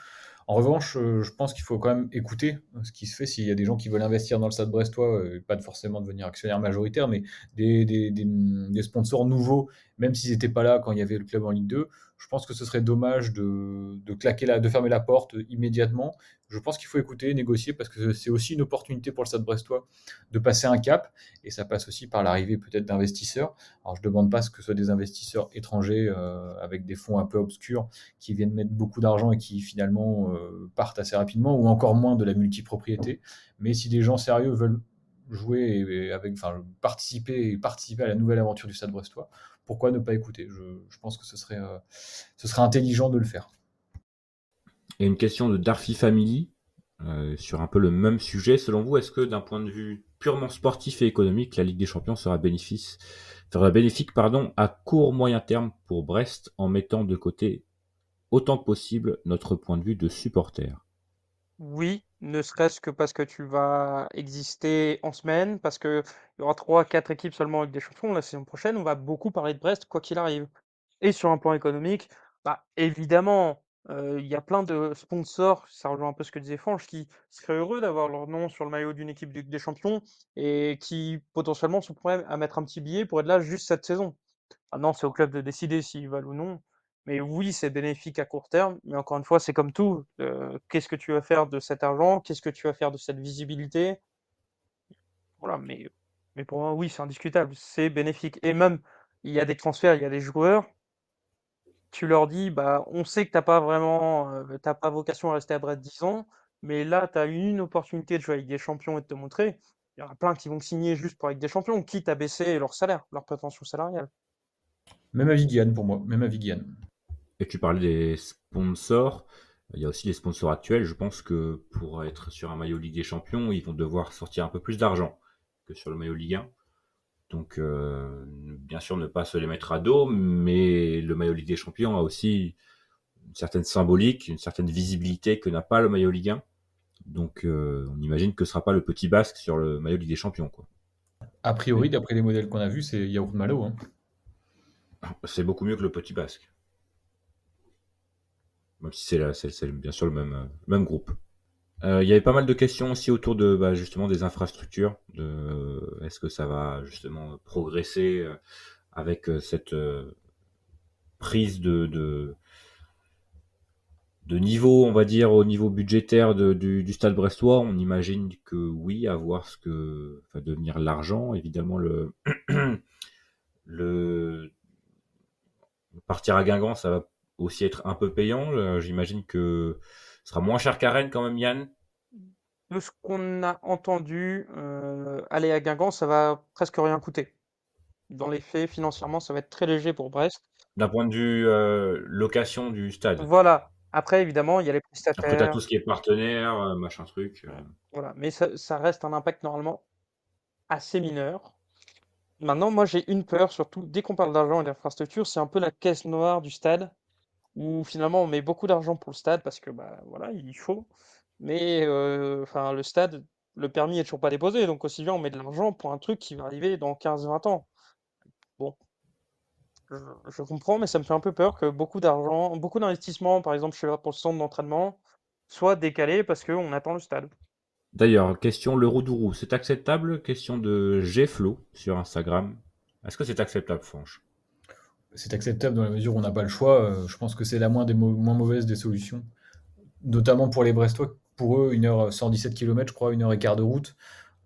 [SPEAKER 3] En revanche, je pense qu'il faut quand même écouter ce qui se fait. S'il y a des gens qui veulent investir dans le Stade brestois, pas forcément devenir actionnaire majoritaire, mais des sponsors nouveaux, même s'ils n'étaient pas là quand il y avait le club en Ligue 2, je pense que ce serait dommage de fermer la porte immédiatement. Je pense qu'il faut écouter, négocier, parce que c'est aussi une opportunité pour le Stade brestois de passer un cap, et ça passe aussi par l'arrivée peut-être d'investisseurs. Alors je ne demande pas ce que ce soit des investisseurs étrangers avec des fonds un peu obscurs qui viennent mettre beaucoup d'argent et qui finalement partent assez rapidement, ou encore moins de la multipropriété. Mais si des gens sérieux veulent jouer participer à la nouvelle aventure du Stade brestois, pourquoi ne pas écouter? Je pense que ce serait intelligent de le faire.
[SPEAKER 4] Et une question de Darphy Family sur un peu le même sujet. Selon vous, est-ce que d'un point de vue purement sportif et économique, la Ligue des Champions sera bénéfique à court moyen terme pour Brest en mettant de côté autant que possible notre point de vue de supporter?
[SPEAKER 5] Oui, ne serait-ce que parce que tu vas exister en semaine, parce qu'il y aura 3, 4 équipes seulement avec des champions la saison prochaine. On va beaucoup parler de Brest, quoi qu'il arrive. Et sur un plan économique, évidemment, il y a plein de sponsors, ça rejoint un peu ce que disait Franche, qui seraient heureux d'avoir leur nom sur le maillot d'une équipe de Ligue des Champions et qui potentiellement sont prêts à mettre un petit billet pour être là juste cette saison. Ah non, c'est au club de décider s'ils veulent ou non. Mais oui, c'est bénéfique à court terme. Mais encore une fois, c'est comme tout. Qu'est-ce que tu vas faire de cet argent? Qu'est-ce que tu vas faire de cette visibilité? Voilà, mais pour moi, oui, c'est indiscutable. C'est bénéfique. Et même, il y a des transferts, il y a des joueurs. Tu leur dis, on sait que t'as pas vocation à rester à Brest 10 ans, mais là, tu as une opportunité de jouer avec des champions et de te montrer. Il y en a plein qui vont signer juste pour avec des champions, quitte à baisser leur salaire, leur prétention salariale.
[SPEAKER 3] Même avis Guyane pour moi, même avis Guyane.
[SPEAKER 4] Et tu parlais des sponsors. Il y a aussi les sponsors actuels. Je pense que pour être sur un maillot Ligue des Champions, ils vont devoir sortir un peu plus d'argent que sur le maillot Ligue 1. Donc, bien sûr, ne pas se les mettre à dos, mais le maillot Ligue des Champions a aussi une certaine symbolique, une certaine visibilité que n'a pas le maillot Ligue 1. Donc, on imagine que ce sera pas le petit basque sur le maillot Ligue des Champions, quoi.
[SPEAKER 3] A priori, d'après les modèles qu'on a vus, c'est Yaourt Malo, hein.
[SPEAKER 4] C'est beaucoup mieux que le petit basque. Même si c'est bien sûr le même groupe. Il y avait pas mal de questions aussi autour de justement des infrastructures. Est-ce que ça va justement progresser avec cette prise de niveau, on va dire, au niveau budgétaire du Stade brestois? On imagine que oui, à voir ce que va devenir l'argent. Évidemment, le partir à Guingamp, ça va aussi être un peu payant. J'imagine que ce sera moins cher qu'à Rennes quand même, Yann.
[SPEAKER 5] De ce qu'on a entendu, aller à Guingamp, ça va presque rien coûter. Dans les faits, financièrement, ça va être très léger pour Brest.
[SPEAKER 4] D'un point de vue location du stade.
[SPEAKER 5] Voilà. Après, évidemment, il y a les
[SPEAKER 4] Après, tu as
[SPEAKER 5] prestataires,
[SPEAKER 4] tout ce qui est partenaire, machin truc.
[SPEAKER 5] voilà. Mais ça reste un impact normalement assez mineur. Maintenant, moi, j'ai une peur, surtout dès qu'on parle d'argent et d'infrastructure, c'est un peu la caisse noire du stade, où finalement on met beaucoup d'argent pour le stade parce que voilà, il faut. mais enfin, le stade, le permis est toujours pas déposé, donc aussi bien on met de l'argent pour un truc qui va arriver dans 15-20 ans. Bon, je, je comprends, mais ça me fait un peu peur que beaucoup d'argent, beaucoup d'investissements, par exemple, je sais pas, pour le centre d'entraînement, soient décalés parce qu'on attend le stade.
[SPEAKER 4] D'ailleurs, question le Roudourou, c'est acceptable? Question de Gflo sur Instagram. Est-ce que c'est acceptable, Franche?
[SPEAKER 3] C'est acceptable dans la mesure où on n'a pas le choix. Je pense que c'est la moins mauvaise des solutions, notamment pour les Brestois. Pour eux, 1 heure 117 km, je crois, 1 heure et quart de route.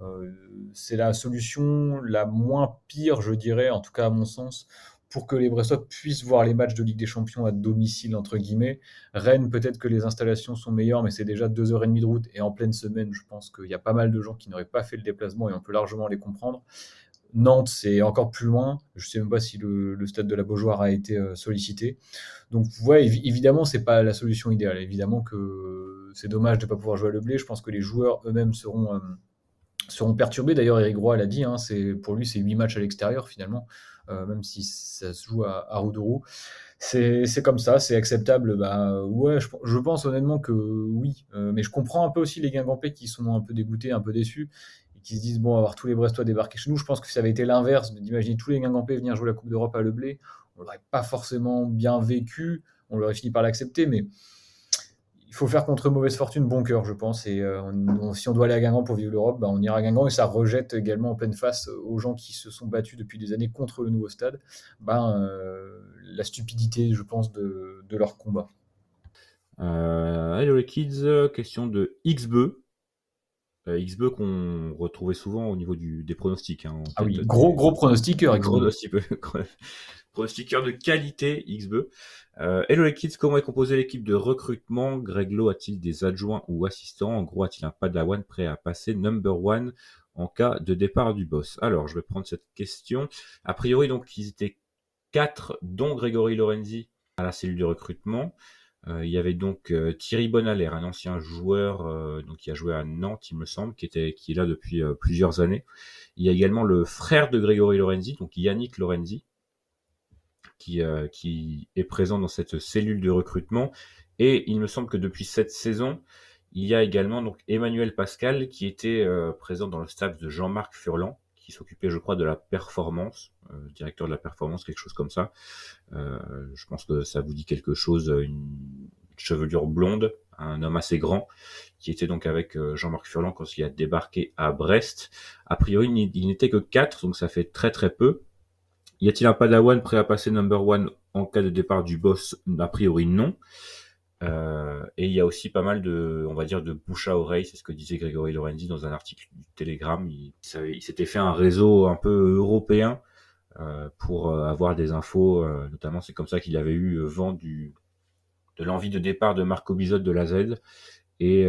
[SPEAKER 3] Euh, c'est la solution la moins pire, je dirais, en tout cas à mon sens, pour que les Brestois puissent voir les matchs de Ligue des Champions à domicile, entre guillemets. Rennes, peut-être que les installations sont meilleures, mais c'est déjà 2 heures et demie de route. Et en pleine semaine, je pense qu'il y a pas mal de gens qui n'auraient pas fait le déplacement et on peut largement les comprendre. Nantes, c'est encore plus loin. Je ne sais même pas si le stade de la Beaujoire a été sollicité. Donc, ouais, évidemment, c'est pas la solution idéale. Évidemment que c'est dommage de ne pas pouvoir jouer à Leblé. Je pense que les joueurs eux-mêmes seront perturbés. D'ailleurs, Eric Roy l'a dit, hein, pour lui, c'est 8 matchs à l'extérieur finalement, même si ça se joue à Roudourou. C'est comme ça, c'est acceptable. Bah, ouais, je pense honnêtement que oui. Mais je comprends un peu aussi les Guingampais qui sont un peu dégoûtés, un peu déçus, et qui se disent bon, avoir tous les Brestois débarquer chez nous. Je pense que si ça avait été l'inverse, d'imaginer tous les Guingampais venir jouer la Coupe d'Europe à Leblé, on l'aurait pas forcément bien vécu. On l'aurait fini par l'accepter, mais il faut faire contre mauvaise fortune bon cœur, je pense. Et si on doit aller à Guingamp pour vivre l'Europe, bah, on ira à Guingamp et ça rejette également en pleine face aux gens qui se sont battus depuis des années contre le nouveau stade, la stupidité, je pense, de leur combat.
[SPEAKER 4] Hello les kids, question de XBE. XBE qu'on retrouvait souvent au niveau des pronostics. Hein, en
[SPEAKER 3] Ah oui,
[SPEAKER 4] tête
[SPEAKER 3] gros pronostiqueur,
[SPEAKER 4] gros
[SPEAKER 3] Xavier.
[SPEAKER 4] pronostiqueur de qualité, XBE. Hello les kids, comment est composée l'équipe de recrutement? Greg Lowe a-t-il des adjoints ou assistants? En gros, a-t-il un padawan prêt à passer number one en cas de départ du boss? Alors, je vais prendre cette question. A priori, donc, ils étaient 4, dont Grégory Lorenzi à la cellule de recrutement. Il y avait donc Thierry Bonalaire, un ancien joueur donc qui a joué à Nantes, il me semble, qui est là depuis plusieurs années. Il y a également le frère de Grégory Lorenzi, donc Yannick Lorenzi, qui est présent dans cette cellule de recrutement. Et il me semble que depuis cette saison, il y a également donc Emmanuel Pascal qui était présent dans le staff de Jean-Marc Furlan, qui s'occupait, je crois, de la performance, directeur de la performance, quelque chose comme ça. Je pense que ça vous dit quelque chose, une chevelure blonde, un homme assez grand, qui était donc avec Jean-Marc Furlan quand il a débarqué à Brest. A priori, il n'était que 4, donc ça fait très très peu. Y a-t-il un padawan prêt à passer number one en cas de départ du boss? A priori, non. Et il y a aussi pas mal on va dire, de bouche à oreille, c'est ce que disait Grégory Lorenzi dans un article du Telegram. Il s'était fait un réseau un peu européen pour avoir des infos, notamment c'est comme ça qu'il avait eu vent de l'envie de départ de Marco Bizot de la Z, et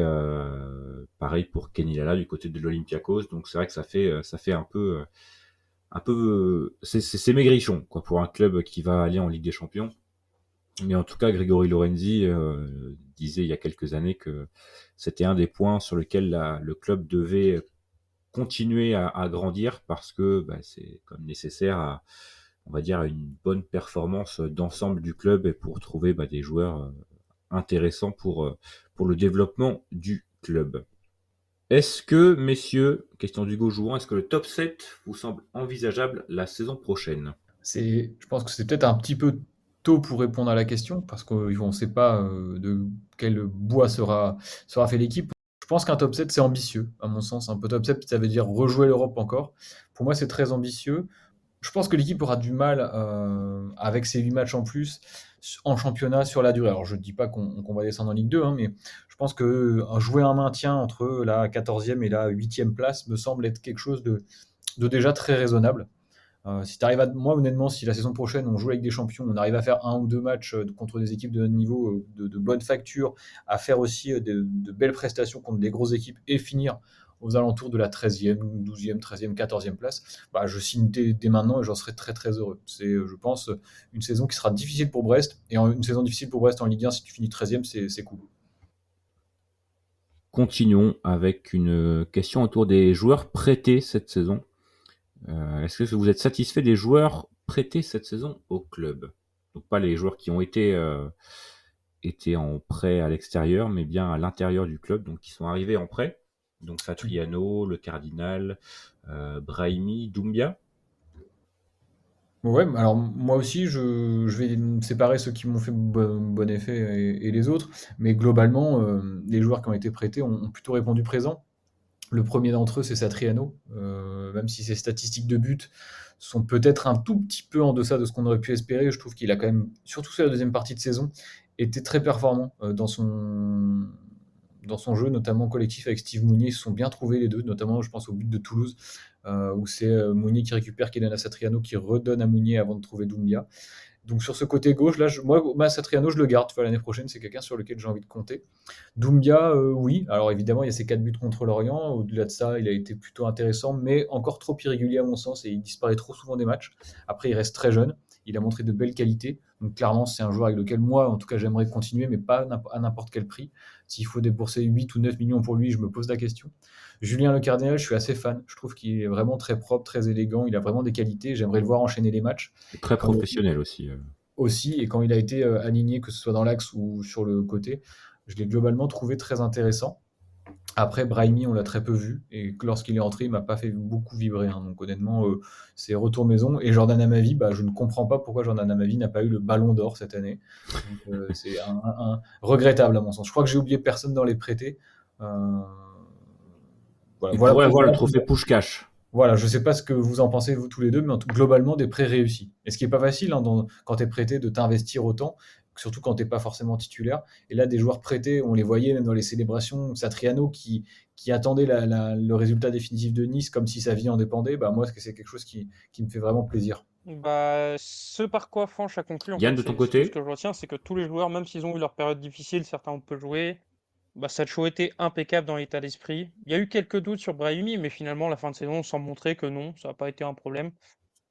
[SPEAKER 4] pareil pour Kenny Lala du côté de l'Olympiakos. Donc c'est vrai que ça fait un peu c'est maigrichon quoi pour un club qui va aller en Ligue des Champions. Mais en tout cas, Grégory Lorenzi disait il y a quelques années que c'était un des points sur lesquels le club devait continuer à grandir, parce que c'est comme nécessaire à, on va dire, à une bonne performance d'ensemble du club, et pour trouver des joueurs intéressants pour le développement du club. Est-ce que, messieurs, question d'Hugo Jouan, est-ce que le top 7 vous semble envisageable la saison prochaine?
[SPEAKER 3] Je pense que c'est peut-être un petit peu tôt pour répondre à la question, parce qu'on ne sait pas de quel bois sera fait l'équipe. Je pense qu'un top 7, c'est ambitieux, à mon sens. Un peu top 7, ça veut dire rejouer l'Europe encore. Pour moi, c'est très ambitieux. Je pense que l'équipe aura du mal avec ces 8 matchs en plus en championnat sur la durée. Alors, je ne dis pas qu'on va descendre en Ligue 2, hein, mais je pense que jouer un maintien entre la 14e et la 8e place me semble être quelque chose de déjà très raisonnable. Si t'arrives moi, honnêtement, si la saison prochaine on joue avec des champions, on arrive à faire 1 ou 2 matchs contre des équipes de notre niveau, de bonne facture, à faire aussi de belles prestations contre des grosses équipes et finir aux alentours de la 13e, 12e, 13e, 14e place, je signe dès maintenant et j'en serai très très heureux. C'est, je pense, une saison qui sera difficile pour Brest, et une saison difficile pour Brest en Ligue 1, si tu finis 13e, c'est cool.
[SPEAKER 4] Continuons avec une question autour des joueurs prêtés cette saison. Est-ce que vous êtes satisfait des joueurs prêtés cette saison au club? Donc pas les joueurs qui ont été étaient en prêt à l'extérieur, mais bien à l'intérieur du club, donc ils sont arrivés en prêt. Donc Satriano, le Cardinal, Brahimi, Doumbia.
[SPEAKER 3] Ouais, alors moi aussi, je vais me séparer ceux qui m'ont fait bon effet et les autres, mais globalement, les joueurs qui ont été prêtés ont plutôt répondu présent. Le premier d'entre eux, c'est Satriano, même si ses statistiques de but sont peut-être un tout petit peu en deçà de ce qu'on aurait pu espérer. Je trouve qu'il a quand même, surtout sur la deuxième partie de saison, été très performant dans son jeu, notamment collectif avec Steve Mounier. Ils se sont bien trouvés les deux, notamment je pense au but de Toulouse, où c'est Mounier qui récupère, qui donne à Satriano, qui redonne à Mounier avant de trouver Doumbia. Donc sur ce côté gauche, là, moi, Satriano, je le garde. Tu vois, l'année prochaine, c'est quelqu'un sur lequel j'ai envie de compter. Doumbia, oui. Alors évidemment, il y a ses 4 buts contre l'Orient. Au-delà de ça, il a été plutôt intéressant, mais encore trop irrégulier à mon sens, et il disparaît trop souvent des matchs. Après, il reste très jeune. Il a montré de belles qualités. Donc clairement, c'est un joueur avec lequel moi, en tout cas, j'aimerais continuer, mais pas à n'importe quel prix. S'il faut débourser 8 ou 9 millions pour lui, je me pose la question. Julien Le Cardinal, je suis assez fan. Je trouve qu'il est vraiment très propre, très élégant. Il a vraiment des qualités. J'aimerais le voir enchaîner les matchs.
[SPEAKER 4] Et très
[SPEAKER 3] Quand
[SPEAKER 4] professionnel aussi.
[SPEAKER 3] aussi, et quand il a été aligné, que ce soit dans l'axe ou sur le côté, je l'ai globalement trouvé très intéressant. Après, Brahimi, on l'a très peu vu, et lorsqu'il est entré, il m'a pas fait beaucoup vibrer, hein. Donc honnêtement, c'est retour maison. Et Jordan Amavi, bah, je ne comprends pas pourquoi Jordan Amavi n'a pas eu le ballon d'or cette année. Donc, c'est regrettable à mon sens. Je crois que j'ai oublié personne dans les prêtés. Euh, voilà,
[SPEAKER 4] Il
[SPEAKER 3] voilà
[SPEAKER 4] pourrait avoir le
[SPEAKER 3] voilà.
[SPEAKER 4] trophée Puskás.
[SPEAKER 3] Voilà, je ne sais pas ce que vous en pensez, vous tous les deux, mais globalement, des prêts réussis. Et ce qui n'est pas facile, hein, quand tu es prêté de t'investir autant, surtout quand tu n'es pas forcément titulaire. Et là, des joueurs prêtés, on les voyait même dans les célébrations, Satriano qui attendait le résultat définitif de Nice comme si sa vie en dépendait. Bah, moi, c'est quelque chose qui me fait vraiment plaisir.
[SPEAKER 5] Bah, ce par quoi Fanch a conclu, en
[SPEAKER 4] Yann,
[SPEAKER 5] fait,
[SPEAKER 4] de ton
[SPEAKER 5] c'est tout ce
[SPEAKER 4] côté?
[SPEAKER 5] que je retiens, c'est que tous les joueurs, même s'ils ont eu leur période difficile, certains ont peu joué, bah, ça a toujours été impeccable dans l'état d'esprit. Il y a eu quelques doutes sur Brahimi, mais finalement, la fin de saison semble montrer que non, ça n'a pas été un problème.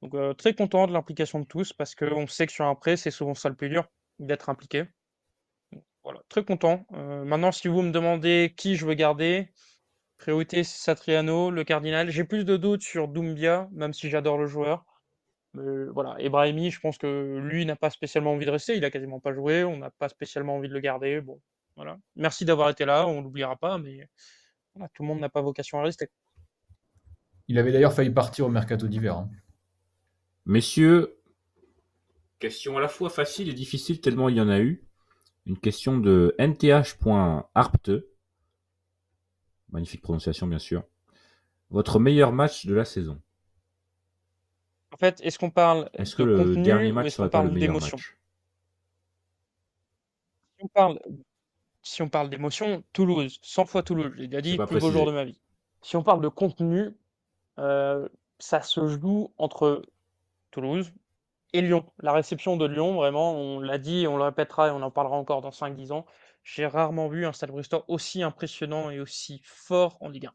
[SPEAKER 5] Donc, très content de l'implication de tous, parce qu'on sait que sur un prêt, c'est souvent ça le plus dur, d'être impliqué. Voilà, très content. Maintenant, si vous me demandez qui je veux garder, priorité c'est Satriano, le Cardinal. J'ai plus de doutes sur Doumbia, même si j'adore le joueur. Mais voilà, et Brahimi, je pense que lui n'a pas spécialement envie de rester, il a quasiment pas joué, on n'a pas spécialement envie de le garder. Bon, voilà. Merci d'avoir été là, on l'oubliera pas, mais voilà, tout le monde n'a pas vocation à rester.
[SPEAKER 3] Il avait d'ailleurs failli partir au mercato d'hiver, hein.
[SPEAKER 4] Messieurs, question à la fois facile et difficile tellement il y en a eu. Une question de nth.arpte. Magnifique prononciation, bien sûr. Votre meilleur match de la saison?
[SPEAKER 5] En fait, est-ce qu'on parle
[SPEAKER 4] Est-ce que
[SPEAKER 5] de
[SPEAKER 4] le
[SPEAKER 5] contenu
[SPEAKER 4] dernier
[SPEAKER 5] ou
[SPEAKER 4] match
[SPEAKER 5] est-ce qu'on
[SPEAKER 4] serait pas le
[SPEAKER 5] parle
[SPEAKER 4] meilleur
[SPEAKER 5] d'émotion?
[SPEAKER 4] match?
[SPEAKER 5] Si on parle, si on parle d'émotion, Toulouse, 100 fois Toulouse, j'ai déjà
[SPEAKER 4] C'est
[SPEAKER 5] dit,
[SPEAKER 4] pas
[SPEAKER 5] plus beau jour de
[SPEAKER 4] précisé.
[SPEAKER 5] ma vie. Si on parle de contenu, euh, ça se joue entre Toulouse et Lyon. La réception de Lyon, vraiment, on l'a dit, on le répétera et on en parlera encore dans 5-10 ans. J'ai rarement vu un Stade Brestois aussi impressionnant et aussi fort en Ligue 1.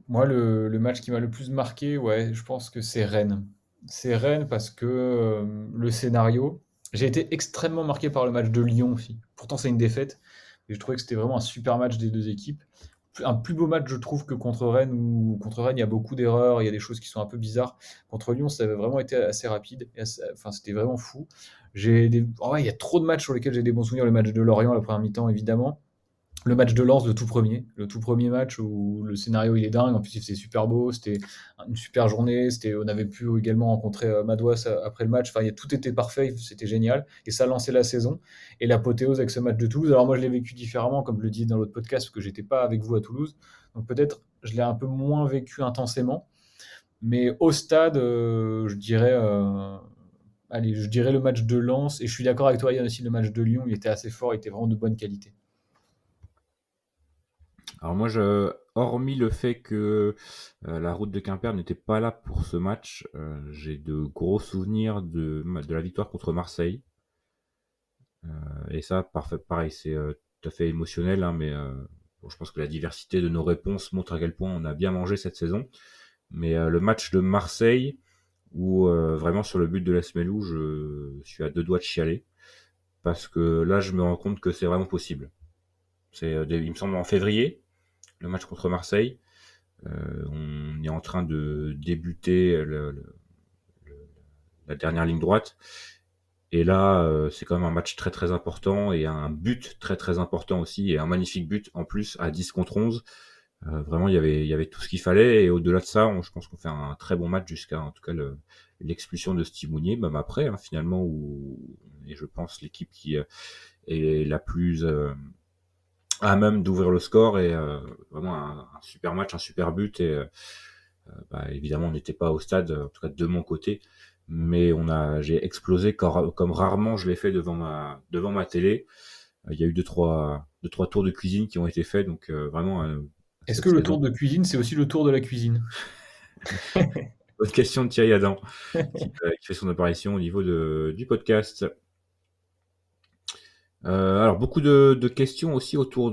[SPEAKER 3] Moi, le match qui m'a le plus marqué, ouais, je pense que c'est Rennes. C'est Rennes parce que le scénario. J'ai été extrêmement marqué par le match de Lyon aussi. Pourtant, c'est une défaite. Et je trouvais que c'était vraiment un super match des deux équipes. Un plus beau match, je trouve, que contre Rennes, où contre Rennes, il y a beaucoup d'erreurs, il y a des choses qui sont un peu bizarres. Contre Lyon, ça avait vraiment été assez rapide. Enfin, c'était vraiment fou. Ouais, il y a trop de matchs sur lesquels j'ai des bons souvenirs. Le match de Lorient, la première mi-temps, évidemment. Le match de Lens, le tout premier match où le scénario il est dingue, en plus c'était super beau, c'était une super journée, on avait pu également rencontrer Madouas après le match, enfin tout était parfait, c'était génial, et ça lançait la saison, et l'apothéose avec ce match de Toulouse. Alors moi je l'ai vécu différemment, comme je le disais dans l'autre podcast, parce que j'étais pas avec vous à Toulouse, donc peut-être je l'ai un peu moins vécu intensément, mais au stade, je dirais le match de Lens, et je suis d'accord avec toi Yann aussi, le match de Lyon, il était assez fort, il était vraiment de bonne qualité.
[SPEAKER 4] Alors moi, hormis le fait que la route de Quimper n'était pas là pour ce match, j'ai de gros souvenirs de la victoire contre Marseille. Et ça, pareil, c'est tout à fait émotionnel, hein, mais bon, je pense que la diversité de nos réponses montre à quel point on a bien mangé cette saison. Mais le match de Marseille, où vraiment sur le but de Lasmelou, je suis à deux doigts de chialer, parce que là, je me rends compte que c'est vraiment possible. Il me semble en février, le match contre Marseille. On est en train de débuter la dernière ligne droite. Et là, c'est quand même un match très très important et un but très très important aussi et un magnifique but en plus à 10 contre 11. Vraiment, il y avait tout ce qu'il fallait et au-delà de ça, je pense qu'on fait un très bon match jusqu'à en tout cas l'expulsion de Steve Mounier, même après finalement où et je pense l'équipe qui est la plus à même d'ouvrir le score et vraiment un super match, un super but et évidemment on n'était pas au stade, en tout cas de mon côté, mais j'ai explosé comme rarement je l'ai fait devant ma télé. Il y a eu deux trois tours de cuisine qui ont été faits, donc vraiment
[SPEAKER 3] Est-ce
[SPEAKER 4] cette
[SPEAKER 3] que le tour
[SPEAKER 4] saison.
[SPEAKER 3] de cuisine, c'est aussi le tour de la cuisine?
[SPEAKER 4] Bonne question de Thierry Adam qui fait son apparition au niveau du podcast. Alors beaucoup de questions aussi autour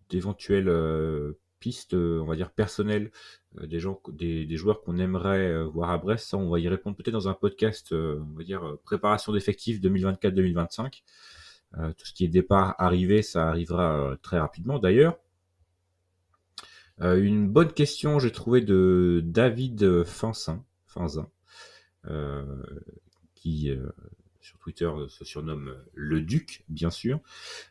[SPEAKER 4] d'éventuelles pistes, on va dire personnelles, des joueurs qu'on aimerait voir à Brest. Ça, on va y répondre peut-être dans un podcast, on va dire préparation d'effectifs 2024-2025. Tout ce qui est départ, arrivée, ça arrivera très rapidement d'ailleurs. Une bonne question, j'ai trouvé de David Finzin, euh, qui sur Twitter se surnomme le Duc, bien sûr.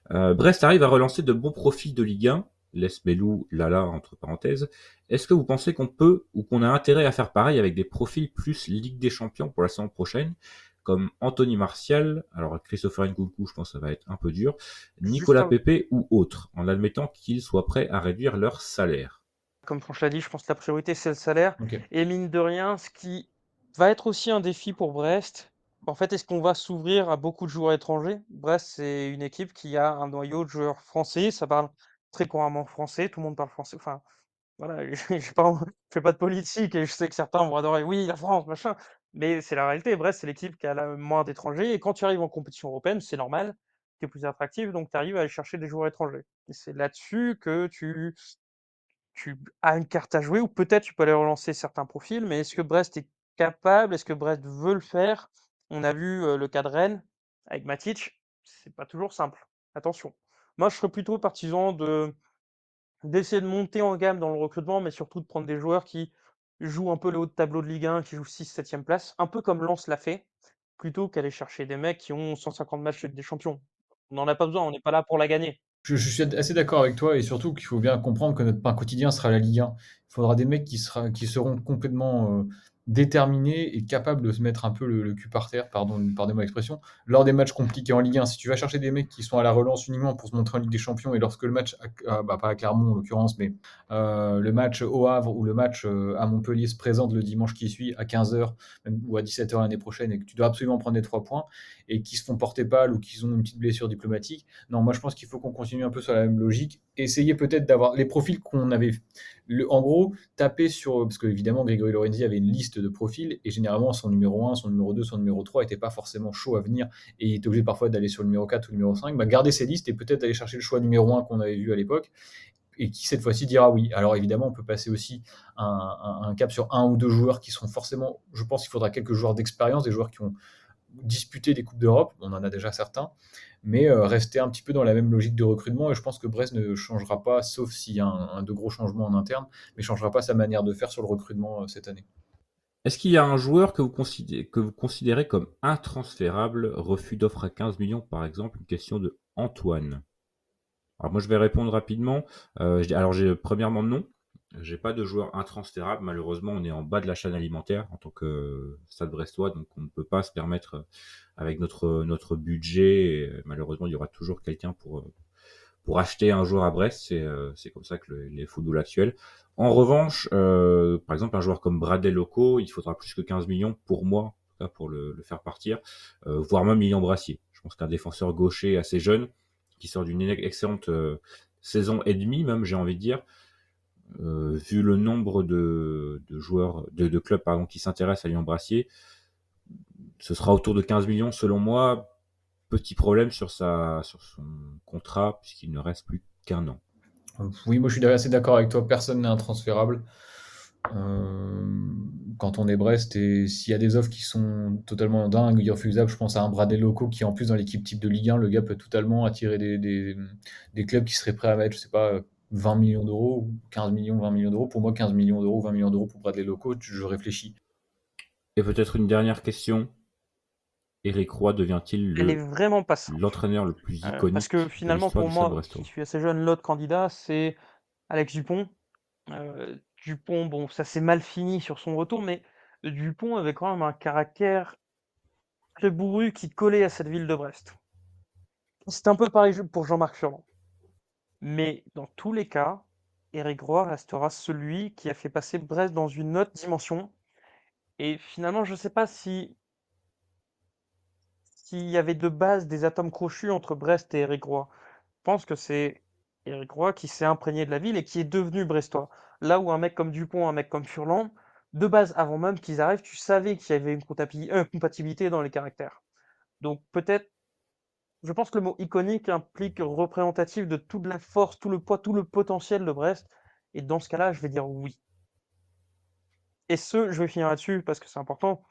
[SPEAKER 4] Brest arrive à relancer de bons profils de Ligue 1, Les Melou, Lala, entre parenthèses. Est-ce que vous pensez qu'on peut ou qu'on a intérêt à faire pareil avec des profils plus Ligue des Champions pour la saison prochaine, comme Anthony Martial, alors Christopher Nkunku, je pense que ça va être un peu dur,
[SPEAKER 5] Juste
[SPEAKER 4] Nicolas Pepe ou autres, en admettant qu'ils soient prêts à réduire leur salaire?
[SPEAKER 5] comme Franck l'a dit, je pense que la priorité, c'est le salaire.
[SPEAKER 3] Ok.
[SPEAKER 5] Et mine de rien, ce qui va être aussi un défi pour Brest, en fait, est-ce qu'on va s'ouvrir à beaucoup de joueurs étrangers? Brest, c'est une équipe qui a un noyau de joueurs français, ça parle très couramment français, tout le monde parle français. Enfin, voilà, je fais pas de politique et je sais que certains vont adorer, oui, la France, machin. Mais c'est la réalité. Brest, c'est l'équipe qui a le moins d'étrangers. Et quand tu arrives en compétition européenne, c'est normal, tu es plus attractif, donc tu arrives à aller chercher des joueurs étrangers. Et c'est là-dessus que tu as une carte à jouer ou peut-être tu peux aller relancer certains profils, mais est-ce que Brest est capable? Est-ce que Brest veut le faire? On a vu, le cas de Rennes avec Matic, c'est pas toujours simple. Attention. Moi, je serais plutôt partisan d'essayer de monter en gamme dans le recrutement, mais surtout de prendre des joueurs qui jouent un peu le haut de tableau de Ligue 1, qui jouent 6e, 7e place, un peu comme Lens l'a fait, plutôt qu'aller chercher des mecs qui ont 150 matchs de Ligue des Champions. On n'en a pas besoin, on n'est pas là pour la gagner.
[SPEAKER 3] Je suis assez d'accord avec toi et surtout qu'il faut bien comprendre que notre pain quotidien sera la Ligue 1. Il faudra des mecs qui seront complètement déterminés et capables de se mettre un peu le cul par terre, pardonnez-moi l'expression, lors des matchs compliqués en Ligue 1. Si tu vas chercher des mecs qui sont à la relance uniquement pour se montrer en Ligue des Champions et lorsque le match, pas à Clermont en l'occurrence, mais le match au Havre ou le match à Montpellier se présente le dimanche qui suit à 15h ou à 17h l'année prochaine et que tu dois absolument prendre les 3 points et qui se font porter pâle ou qui ont une petite blessure diplomatique, non, moi je pense qu'il faut qu'on continue un peu sur la même logique. Essayer peut-être d'avoir les profils qu'on avait. En gros, taper sur. Parce que évidemment, Grégory Lorenzi avait une liste de profils et généralement son numéro 1, son numéro 2, son numéro 3 n'était pas forcément chaud à venir et il était obligé parfois d'aller sur le numéro 4 ou le numéro 5. Bah, garder ces listes et peut-être aller chercher le choix numéro 1 qu'on avait vu à l'époque et qui cette fois-ci dira oui. Alors évidemment, on peut passer aussi un cap sur un ou deux joueurs qui seront forcément. Je pense qu'il faudra quelques joueurs d'expérience, des joueurs qui ont disputer des Coupes d'Europe, on en a déjà certains, mais rester un petit peu dans la même logique de recrutement. Et je pense que Brest ne changera pas, sauf s'il y a de gros changements en interne, mais ne changera pas sa manière de faire sur le recrutement cette année.
[SPEAKER 4] Est-ce qu'il y a un joueur que vous considérez comme intransférable, refus d'offre à 15 millions par exemple? Une question de Antoine. Alors moi je vais répondre rapidement. Alors j'ai premièrement non. J'ai pas de joueur intransférable. Malheureusement, on est en bas de la chaîne alimentaire en tant que Stade Brestois, donc on ne peut pas se permettre avec notre budget. Et, malheureusement, il y aura toujours quelqu'un pour acheter un joueur à Brest. C'est comme ça que les footballs actuels. En revanche, par exemple, un joueur comme Bradley Loco, il faudra plus que 15 millions pour moi, en tout cas pour le faire partir, voire même Lilian Brassier. Je pense qu'un défenseur gaucher assez jeune, qui sort d'une excellente saison et demie, même j'ai envie de dire, vu le nombre de joueurs, de clubs pardon, qui s'intéressent à Lilian Brassier, ce sera autour de 15 millions selon moi. Petit problème sur son contrat, puisqu'il ne reste plus qu'un an.
[SPEAKER 3] Oui, moi je suis assez d'accord avec toi, personne n'est intransférable. Quand on est Brest et s'il y a des offres qui sont totalement dingues, irrefusables, je pense à un Bradley Loco qui en plus dans l'équipe type de Ligue 1, le gars peut totalement attirer des clubs qui seraient prêts à mettre, je sais pas, 20 millions d'euros, 15 millions, 20 millions d'euros. Pour moi, 15 millions d'euros, 20 millions d'euros pour Bradley Loco, je réfléchis.
[SPEAKER 4] Et peut-être une dernière question. Éric Roy devient-il
[SPEAKER 5] Elle est vraiment pas simple.
[SPEAKER 4] l'entraîneur le plus
[SPEAKER 5] Parce que
[SPEAKER 4] iconique de
[SPEAKER 5] finalement,
[SPEAKER 4] l'histoire
[SPEAKER 5] pour
[SPEAKER 4] du Stade
[SPEAKER 5] moi, qui
[SPEAKER 4] Brestois?
[SPEAKER 5] suis assez jeune, l'autre candidat, c'est Alex Dupont. Dupont, bon, ça s'est mal fini sur son retour, mais Dupont avait quand même un caractère très bourru qui collait à cette ville de Brest. C'est un peu pareil pour Jean-Marc Furlan. Mais dans tous les cas, Éric Roy restera celui qui a fait passer Brest dans une autre dimension. Et finalement, je ne sais pas s'il y avait de base des atomes crochus entre Brest et Éric Roy. Je pense que c'est Éric Roy qui s'est imprégné de la ville et qui est devenu brestois. Là où un mec comme Dupont, un mec comme Furlan, de base, avant même qu'ils arrivent, tu savais qu'il y avait une compatibilité dans les caractères. Donc peut-être, je pense que le mot iconique implique représentatif de toute la force, tout le poids, tout le potentiel de Brest. Et dans ce cas-là, je vais dire oui. Et je vais finir là-dessus parce que c'est important.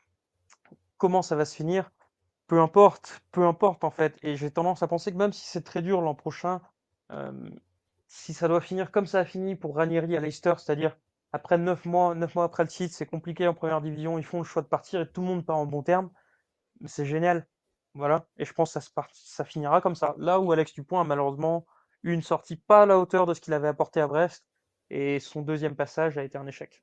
[SPEAKER 5] Comment ça va se finir? Peu importe en fait. Et j'ai tendance à penser que même si c'est très dur l'an prochain, euh, si ça doit finir comme ça a fini pour Ranieri à Leicester, c'est-à-dire après 9 mois après le titre, c'est compliqué en première division, ils font le choix de partir et tout le monde part en bon terme, c'est génial. Voilà. Et je pense que ça finira comme ça. Là où Alex Dupont a malheureusement eu une sortie pas à la hauteur de ce qu'il avait apporté à Brest, et son deuxième passage a été un échec.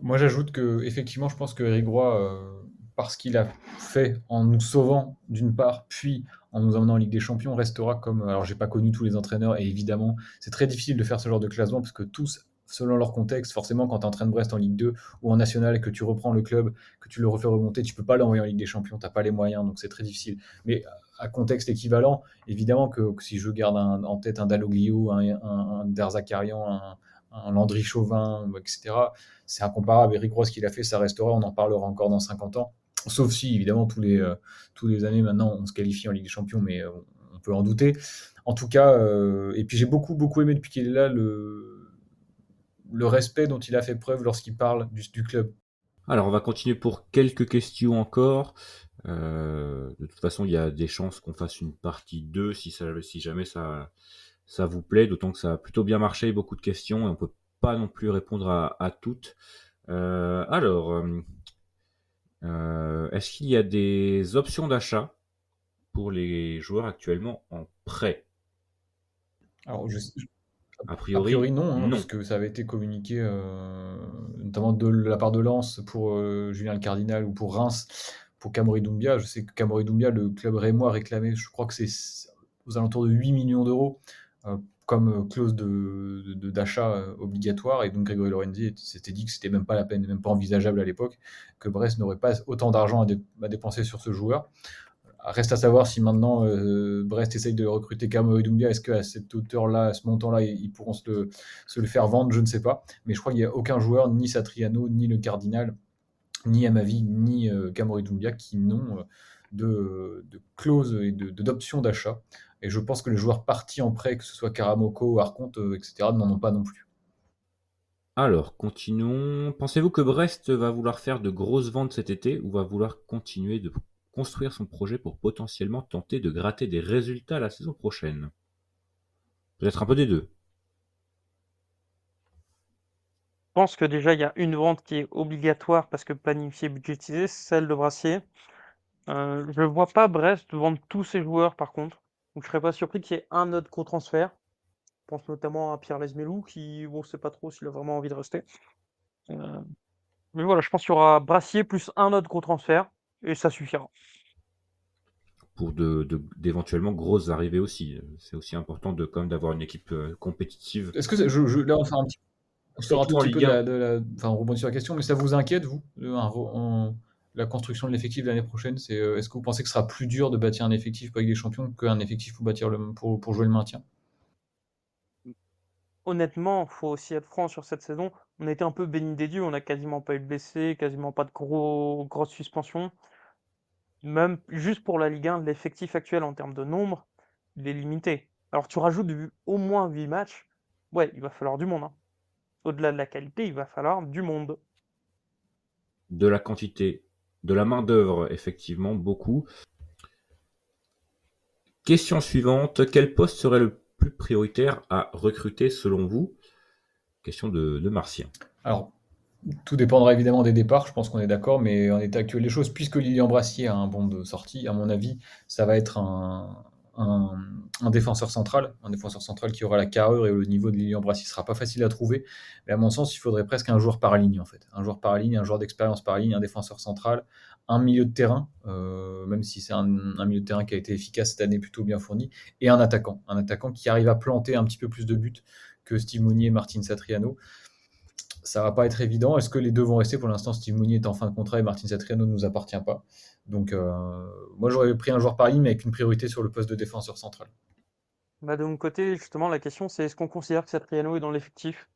[SPEAKER 3] Moi, j'ajoute que effectivement, je pense que Eric Roy, parce qu'il a fait en nous sauvant d'une part, puis en nous emmenant en Ligue des Champions, restera comme. Alors, j'ai pas connu tous les entraîneurs, et évidemment, c'est très difficile de faire ce genre de classement parce que tous, selon leur contexte, forcément, quand tu entraînes Brest en Ligue 2 ou en National et que tu reprends le club, que tu le refais remonter, tu peux pas l'envoyer en Ligue des Champions, t'as pas les moyens, donc c'est très difficile. Mais à contexte équivalent, évidemment que si je garde en tête un Dalloglio, un Derzakarian, un Landry Chauvin, etc., c'est incomparable. Eric Roy, ce qu'il a fait, ça restera, on en parlera encore dans 50 ans. Sauf si, évidemment, tous les années maintenant, on se qualifie en Ligue des Champions, mais on peut en douter. En tout cas, et puis j'ai beaucoup aimé depuis qu'il est là le respect dont il a fait preuve lorsqu'il parle du club.
[SPEAKER 4] Alors, on va continuer pour quelques questions encore. De toute façon, il y a des chances qu'on fasse une partie 2 si jamais ça vous plaît, d'autant que ça a plutôt bien marché, beaucoup de questions, et on peut pas non plus répondre à toutes. Est-ce qu'il y a des options d'achat pour les joueurs actuellement en prêt?
[SPEAKER 3] Alors,
[SPEAKER 4] A
[SPEAKER 3] a
[SPEAKER 4] priori,
[SPEAKER 3] priori, non, hein,
[SPEAKER 4] non.
[SPEAKER 3] parce que ça avait été communiqué, notamment de la part de Lens pour Julien Le Cardinal ou pour Reims pour Kamori Doumbia. Je sais que Kamori Doumbia, le club rémois réclamé, je crois que c'est aux alentours de 8 millions d'euros comme clause d'achat obligatoire. Et donc Grégory Lorenzi s'était dit que c'était même pas la peine, même pas envisageable à l'époque, que Brest n'aurait pas autant d'argent à dépenser sur ce joueur. Reste à savoir si maintenant Brest essaye de recruter Kamori Doumbia, est-ce qu'à cette hauteur-là, à ce montant-là, ils pourront se le faire vendre, je ne sais pas. Mais je crois qu'il n'y a aucun joueur, ni Satriano, ni le Cardinal, ni Amavi, ni Kamori Doumbia, qui n'ont de clauses et d'options d'achat. Et je pense que les joueurs partis en prêt, que ce soit Karamoko, Arconte, etc., n'en ont pas non plus.
[SPEAKER 4] Alors, continuons. Pensez-vous que Brest va vouloir faire de grosses ventes cet été ou va vouloir continuer de construire son projet pour potentiellement tenter de gratter des résultats la saison prochaine? Peut-être un peu des deux.
[SPEAKER 5] Je pense que déjà, il y a une vente qui est obligatoire parce que planifiée, budgétisée, c'est celle de Brassier. Je ne vois pas Brest vendre tous ses joueurs par contre. Donc je serais pas surpris qu'il y ait un autre gros transfert. Je pense notamment à Pierre Lesmelou qui, bon, sait pas trop s'il a vraiment envie de rester. Euh, mais voilà, je pense qu'il y aura Brassier plus un autre gros transfert et ça suffira.
[SPEAKER 4] Pour d'éventuellement grosses arrivées aussi. C'est aussi important de quand même d'avoir une équipe compétitive.
[SPEAKER 3] Est-ce que là, on sort un tout
[SPEAKER 4] Surtout en
[SPEAKER 3] petit peu
[SPEAKER 4] Ligue 1.
[SPEAKER 3] enfin, on rebondit sur la question, mais ça vous inquiète, vous, la construction de l'effectif de l'année prochaine? Est-ce que vous pensez que ce sera plus dur de bâtir un effectif pour Ligue des Champions qu'un effectif pour jouer le maintien?
[SPEAKER 5] Honnêtement, faut aussi être franc sur cette saison. On a été un peu béni des dieux, on n'a quasiment pas eu de blessés, quasiment pas de grosses suspensions. Même juste pour la Ligue 1, l'effectif actuel en termes de nombre, il est limité. Alors tu rajoutes au moins 8 matchs, ouais, il va falloir du monde, hein. Au-delà de la qualité, il va falloir du monde.
[SPEAKER 4] De la quantité, de la main-d'œuvre, effectivement, beaucoup. Question suivante. Quel poste serait le plus prioritaire à recruter selon vous? Question de Martien.
[SPEAKER 3] Alors, Tout dépendra évidemment des départs, je pense qu'on est d'accord, mais en état actuel des choses, puisque Lilian Brassier a un bon de sortie, à mon avis, ça va être un, un défenseur central qui aura la carrure et le niveau de Lilian Brassier sera pas facile à trouver. Mais à mon sens, il faudrait presque un joueur par ligne en fait, un joueur par ligne, un joueur d'expérience par ligne, un défenseur central, un milieu de terrain, même si c'est un milieu de terrain qui a été efficace cette année, plutôt bien fourni, et un attaquant qui arrive à planter un petit peu plus de buts que Steve Mounier et Martin Satriano. Ça va pas être évident. Est-ce que les deux vont rester? Pour l'instant, Steve Mounier est en fin de contrat et Martin Satriano ne nous appartient pas. Donc, moi, j'aurais pris un joueur par ligne, mais avec une priorité sur le poste de défenseur central.
[SPEAKER 5] Bah, de mon côté, justement, la question, c'est est-ce qu'on considère que Satriano est dans l'effectif?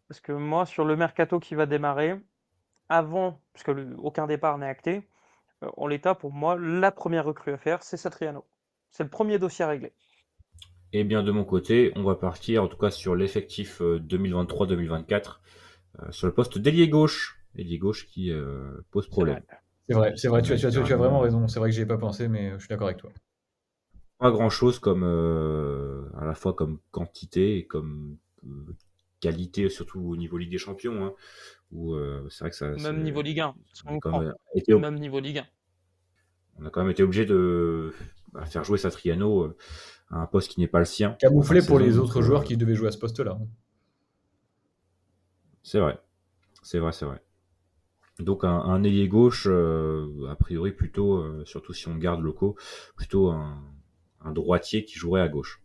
[SPEAKER 5] Parce que moi, sur le mercato qui va démarrer, avant, puisque aucun départ n'est acté, en l'état, pour moi, la première recrue à faire, c'est Satriano. C'est le premier dossier à régler.
[SPEAKER 4] Et bien de mon côté, on va partir en tout cas sur l'effectif 2023-2024 sur le poste d'ailier gauche. Ailier gauche qui pose
[SPEAKER 5] C'est vrai.
[SPEAKER 4] problème.
[SPEAKER 3] C'est vrai, tu as vraiment
[SPEAKER 4] Littéralement,
[SPEAKER 3] raison. C'est vrai que j'y ai pas pensé, mais je suis d'accord avec toi.
[SPEAKER 4] pas grand chose comme à la fois comme quantité et comme qualité, surtout au niveau Ligue des Champions, hein, où c'est vrai que
[SPEAKER 5] Même niveau Ligue 1, si
[SPEAKER 4] on
[SPEAKER 5] on
[SPEAKER 4] a
[SPEAKER 5] le
[SPEAKER 4] quand
[SPEAKER 5] prend.
[SPEAKER 4] même été,
[SPEAKER 5] Même niveau Ligue 1.
[SPEAKER 4] on a quand même été obligé de faire jouer Satriano à un poste qui n'est pas le sien en fin de
[SPEAKER 3] Camouflé pour
[SPEAKER 4] saison.
[SPEAKER 3] les
[SPEAKER 4] Donc,
[SPEAKER 3] autres joueurs qui devaient jouer à ce poste-là.
[SPEAKER 4] c'est vrai, c'est vrai, c'est vrai. Donc un ailier gauche, a priori plutôt, surtout si on garde Loco, plutôt un droitier qui jouerait à gauche.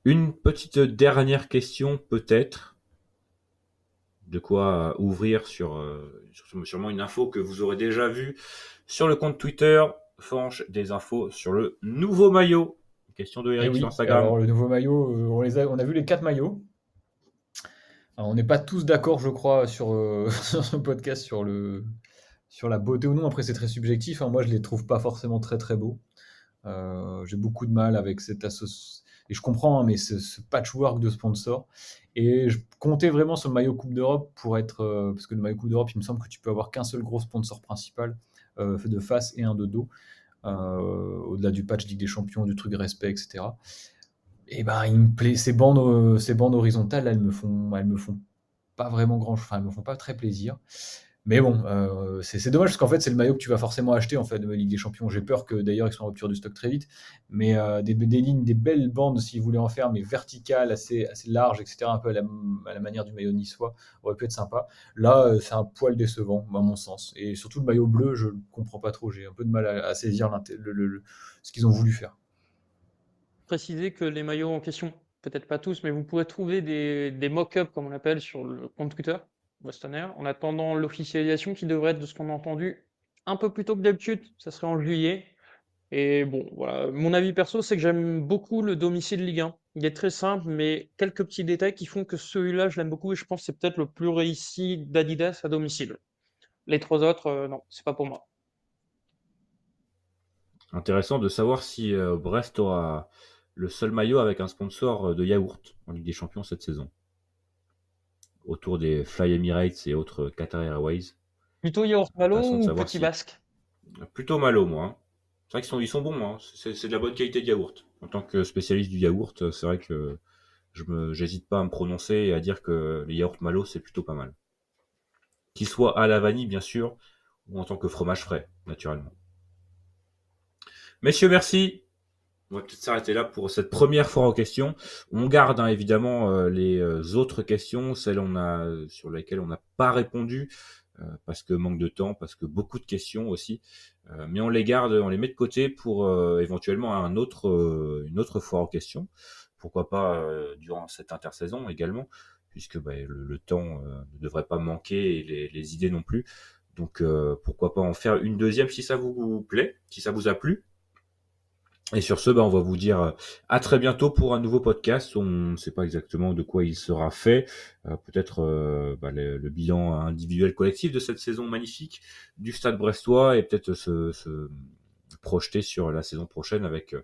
[SPEAKER 4] Une petite dernière question peut-être, de quoi ouvrir sur sûrement une info que vous aurez déjà vue sur le compte Twitter, Fanche, des infos sur le nouveau maillot. Question de
[SPEAKER 3] Et
[SPEAKER 4] Eric sur
[SPEAKER 3] oui,
[SPEAKER 4] Instagram.
[SPEAKER 3] alors le nouveau maillot, on a vu les 4 maillots. Alors, on n'est pas tous d'accord, je crois, sur, sur ce podcast, sur la beauté ou non. Après, c'est très subjectif, hein. Moi, je les trouve pas forcément très très beaux. J'ai beaucoup de mal avec cette association. Et je comprends, hein, mais ce patchwork de sponsors. Et je comptais vraiment sur le maillot Coupe d'Europe pour être. Parce que le maillot Coupe d'Europe, il me semble que tu peux avoir qu'un seul gros sponsor principal, de face et un de dos, au-delà du patch Ligue des Champions, du truc respect, etc. Et ben, il me plaît. Ces bandes horizontales, là, elles me font pas vraiment elles me font pas très plaisir. Mais bon, c'est dommage parce qu'en fait, c'est le maillot que tu vas forcément acheter en fait de Ligue des Champions. J'ai peur que d'ailleurs ils soient en rupture du stock très vite. Mais des lignes, des belles bandes, s'ils voulaient en faire, mais verticales, assez larges, etc., un peu à la manière du maillot niçois, aurait pu être sympa. Là, c'est un poil décevant, à mon sens. Et surtout le maillot bleu, je ne comprends pas trop. J'ai un peu de mal à saisir ce qu'ils ont voulu faire.
[SPEAKER 5] Préciser que les maillots en question, peut-être pas tous, mais vous pourrez trouver des mock-ups, comme on appelle, sur le compte Twitter, Boston Air, en attendant l'officialisation qui devrait être, de ce qu'on a entendu, un peu plus tôt que d'habitude, ça serait en juillet. Et bon, voilà, mon avis perso, c'est que j'aime beaucoup le domicile Ligue 1. Il est très simple, mais quelques petits détails qui font que celui-là, je l'aime beaucoup et je pense que c'est peut-être le plus réussi d'Adidas à domicile. Les trois autres, non, c'est pas pour moi.
[SPEAKER 4] Intéressant de savoir si Brest aura le seul maillot avec un sponsor de yaourt en Ligue des Champions cette saison, autour des Fly Emirates et autres Qatar Airways.
[SPEAKER 5] Plutôt yaourt malo
[SPEAKER 4] Intéressant de
[SPEAKER 5] ou
[SPEAKER 4] savoir
[SPEAKER 5] petit
[SPEAKER 4] si.
[SPEAKER 5] basque?
[SPEAKER 4] Plutôt Malo, moi, hein. C'est vrai qu'ils sont bons, hein. C'est de la bonne qualité de yaourt. En tant que spécialiste du yaourt, c'est vrai que j'hésite pas à me prononcer et à dire que les yaourts Malo, c'est plutôt pas mal. Qu'ils soient à la vanille, bien sûr, ou en tant que fromage frais, naturellement. Messieurs, merci. On va peut-être s'arrêter là pour cette première fois aux questions. On garde hein, évidemment les autres questions, celles sur lesquelles on n'a pas répondu, parce que manque de temps, parce que beaucoup de questions aussi. Mais on les garde, on les met de côté pour éventuellement une autre fois aux questions. Pourquoi pas durant cette intersaison également, puisque le temps ne devrait pas manquer et les idées non plus. Donc pourquoi pas en faire une deuxième si ça vous plaît, si ça vous a plu. Et sur ce, on va vous dire à très bientôt pour un nouveau podcast. On ne sait pas exactement de quoi il sera fait. Peut-être le bilan individuel collectif de cette saison magnifique du Stade Brestois et peut-être se projeter sur la saison prochaine avec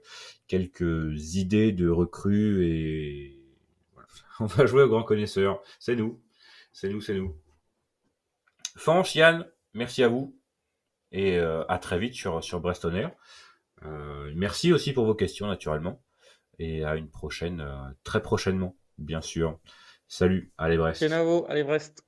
[SPEAKER 4] quelques idées de recrues et voilà. On va jouer au grand connaisseur. C'est nous. C'est nous, c'est nous. Fanch, Yann, merci à vous et à très vite sur Brest On Air. Merci aussi pour vos questions, naturellement. Et à une prochaine, très prochainement, bien sûr. Salut, allez Brest.
[SPEAKER 5] Kenavo, allez Brest.